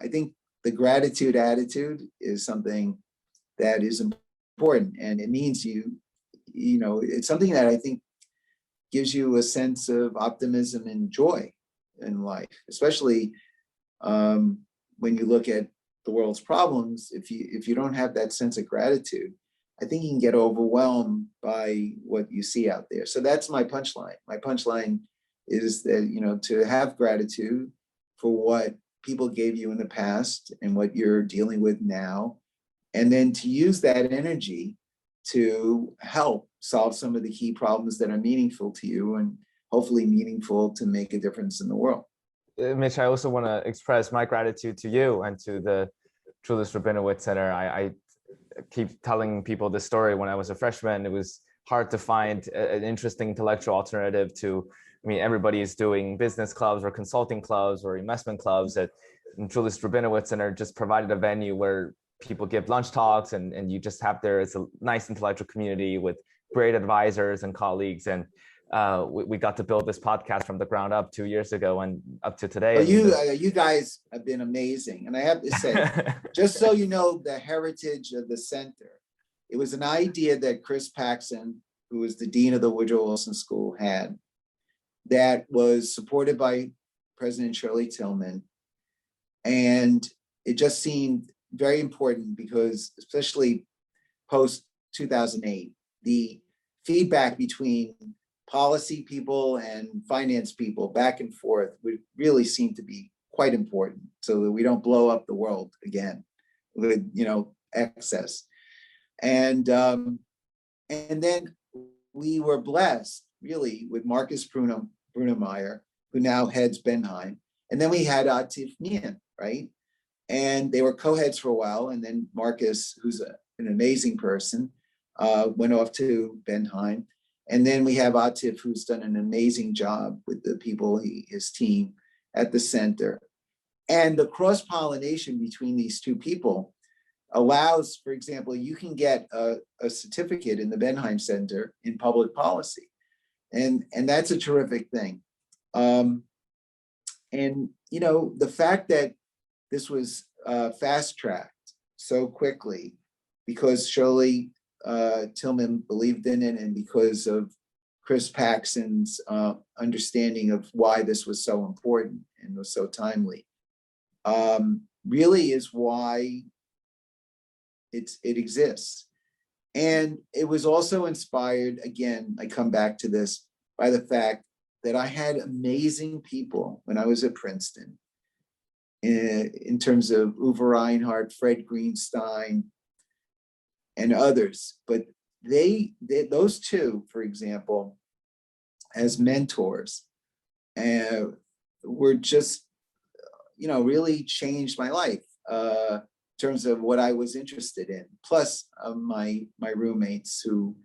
I think the gratitude attitude is something that is important, and it means it's something that I think gives you a sense of optimism and joy in life, especially when you look at the world's problems. If you don't have that sense of gratitude, I think you can get overwhelmed by what you see out there. So that's my punchline. My punchline is that, to have gratitude for what people gave you in the past and what you're dealing with now, and then to use that energy to help solve some of the key problems that are meaningful to you and hopefully meaningful to make a difference in the world. Mitch, I also want to express my gratitude to you and to the Julius Rabinowitz Center. I keep telling people this story. When I was a freshman, it was hard to find an interesting intellectual alternative to, everybody is doing business clubs or consulting clubs or investment clubs. And Julius Rabinowitz Center just provided a venue where people give lunch talks and you just have it's a nice intellectual community with great advisors and colleagues. And we got to build this podcast from the ground up 2 years ago and up to today. Well, you guys have been amazing. And I have to say, just so you know, the heritage of the center, it was an idea that Chris Paxson, who was the dean of the Woodrow Wilson School, had, that was supported by President Shirley Tillman. And it just seemed very important because, especially post 2008, the feedback between policy people and finance people back and forth would really seem to be quite important, so that we don't blow up the world again with excess. And then we were blessed really with Marcus Brunemeyer, who now heads Benheim, and then we had Atif Mian, right? And they were co-heads for a while, and then Marcus, who's an amazing person, went off to Benheim. And then we have Atif, who's done an amazing job with the people, his team at the center. And the cross-pollination between these two people allows, for example, you can get a certificate in the Benheim Center in public policy. And that's a terrific thing. And, the fact that this was fast-tracked so quickly because Shirley Tillman believed in it, and because of Chris Paxson's understanding of why this was so important and was so timely, really is why it exists. And it was also inspired, again, I come back to this, by the fact that I had amazing people when I was at Princeton, in terms of Uwe Reinhardt, Fred Greenstein, and others. But those two, for example, as mentors, were just, really changed my life in terms of what I was interested in. Plus my roommates who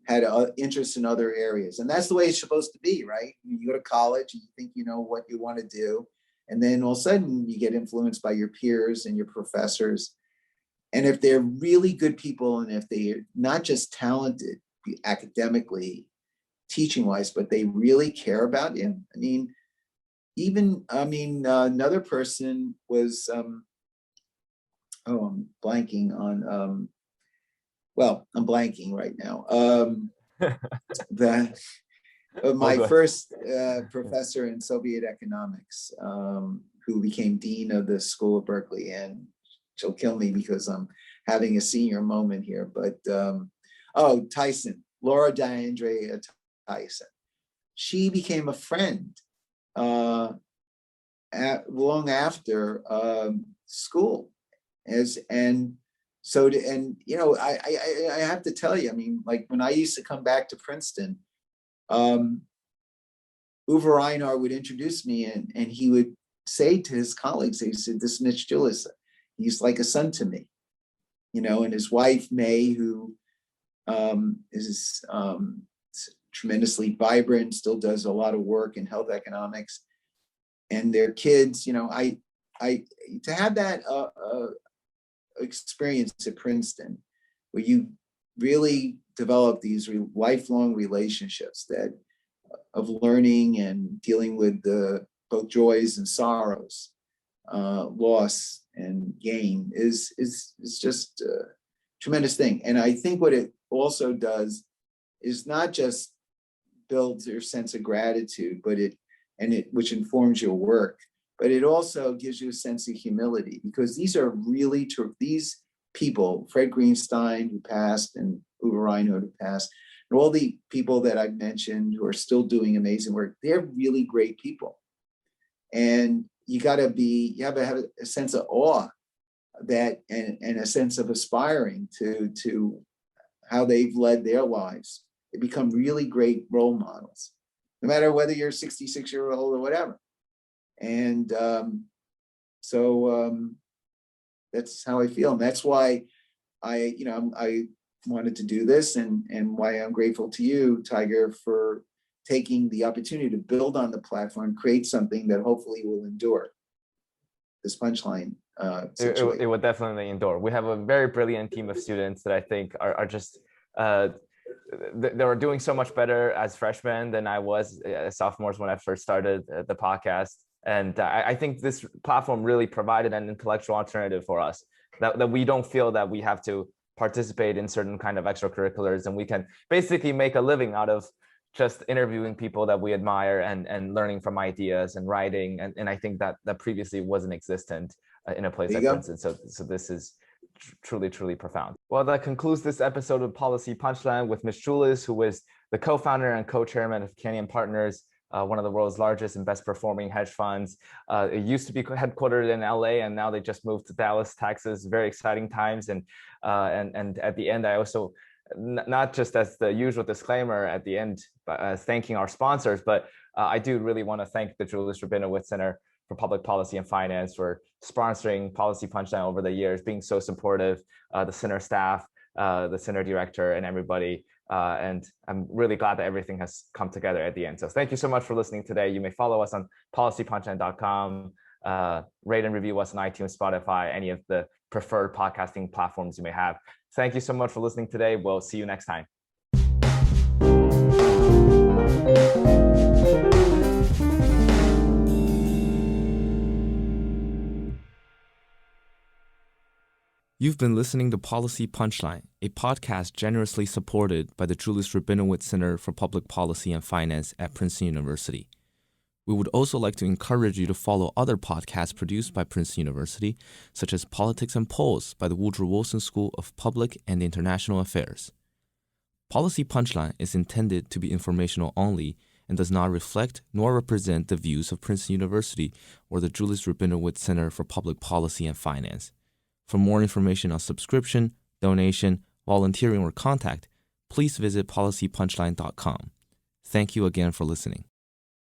had interest in other areas. And that's the way it's supposed to be, right? You go to college and you think you know what you want to do. And then all of a sudden you get influenced by your peers and your professors. And if they're really good people, and if they're not just talented academically, teaching wise, but they really care about you. Another person was, I'm blanking on, I'm blanking right now. My first professor in Soviet economics, who became dean of the School of Berkeley, and she'll kill me because I'm having a senior moment here. But Tyson, Laura Diandre Tyson, she became a friend long after school, I have to tell you, like when I used to come back to Princeton, Uwe Einar would introduce me, and he would say to his colleagues, he said, "This is Mitch Julis. He's like a son to me," and his wife, May, who is tremendously vibrant, still does a lot of work in health economics, and their kids, to have that experience at Princeton, where you really develop these lifelong relationships of learning and dealing with both joys and sorrows, loss and gain, is just a tremendous thing. And I think what it also does is not just builds your sense of gratitude, which informs your work, but it also gives you a sense of humility, because these are really these people, Fred Greenstein, who passed, and Uwe Reinhold, who passed, and all the people that I've mentioned who are still doing amazing work, they're really great people. And you have to have a sense of awe and a sense of aspiring to how they've led their lives. They become really great role models, no matter whether you're 66-year-old or whatever. And that's how I feel. And that's why I wanted to do this, and why I'm grateful to you, Tiger, for taking the opportunity to build on the platform, create something that hopefully will endure. This punchline situation. It will definitely endure. We have a very brilliant team of students that I think are just, they were doing so much better as freshmen than I was as sophomores when I first started the podcast. And I think this platform really provided an intellectual alternative for us, that we don't feel that we have to participate in certain kind of extracurriculars, and we can basically make a living out of just interviewing people that we admire and learning from ideas and writing. And I think that previously wasn't existent in a place like Princeton. So this is truly, truly profound. Well, that concludes this episode of Policy Punchline with Mitch Julis, who is the co-founder and co-chairman of Canyon Partners, one of the world's largest and best performing hedge funds. It used to be headquartered in LA, and now they just moved to Dallas, Texas. Very exciting times. And at the end, I also, not just as the usual disclaimer at the end, thanking our sponsors, but I do really want to thank the Julis Rabinowitz Center for Public Policy and Finance for sponsoring Policy Punchline over the years, being so supportive, the center staff, the center director, and everybody. And I'm really glad that everything has come together at the end. So thank you so much for listening today. You may follow us on policypunchline.com, rate and review us on iTunes, Spotify, any of the preferred podcasting platforms you may have. Thank you so much for listening today. We'll see you next time. You've been listening to Policy Punchline, a podcast generously supported by the Julis Rabinowitz Center for Public Policy and Finance at Princeton University. We would also like to encourage you to follow other podcasts produced by Princeton University, such as Politics and Polls by the Woodrow Wilson School of Public and International Affairs. Policy Punchline is intended to be informational only and does not reflect nor represent the views of Princeton University or the Julis Rabinowitz Center for Public Policy and Finance. For more information on subscription, donation, volunteering, or contact, please visit policypunchline.com. Thank you again for listening.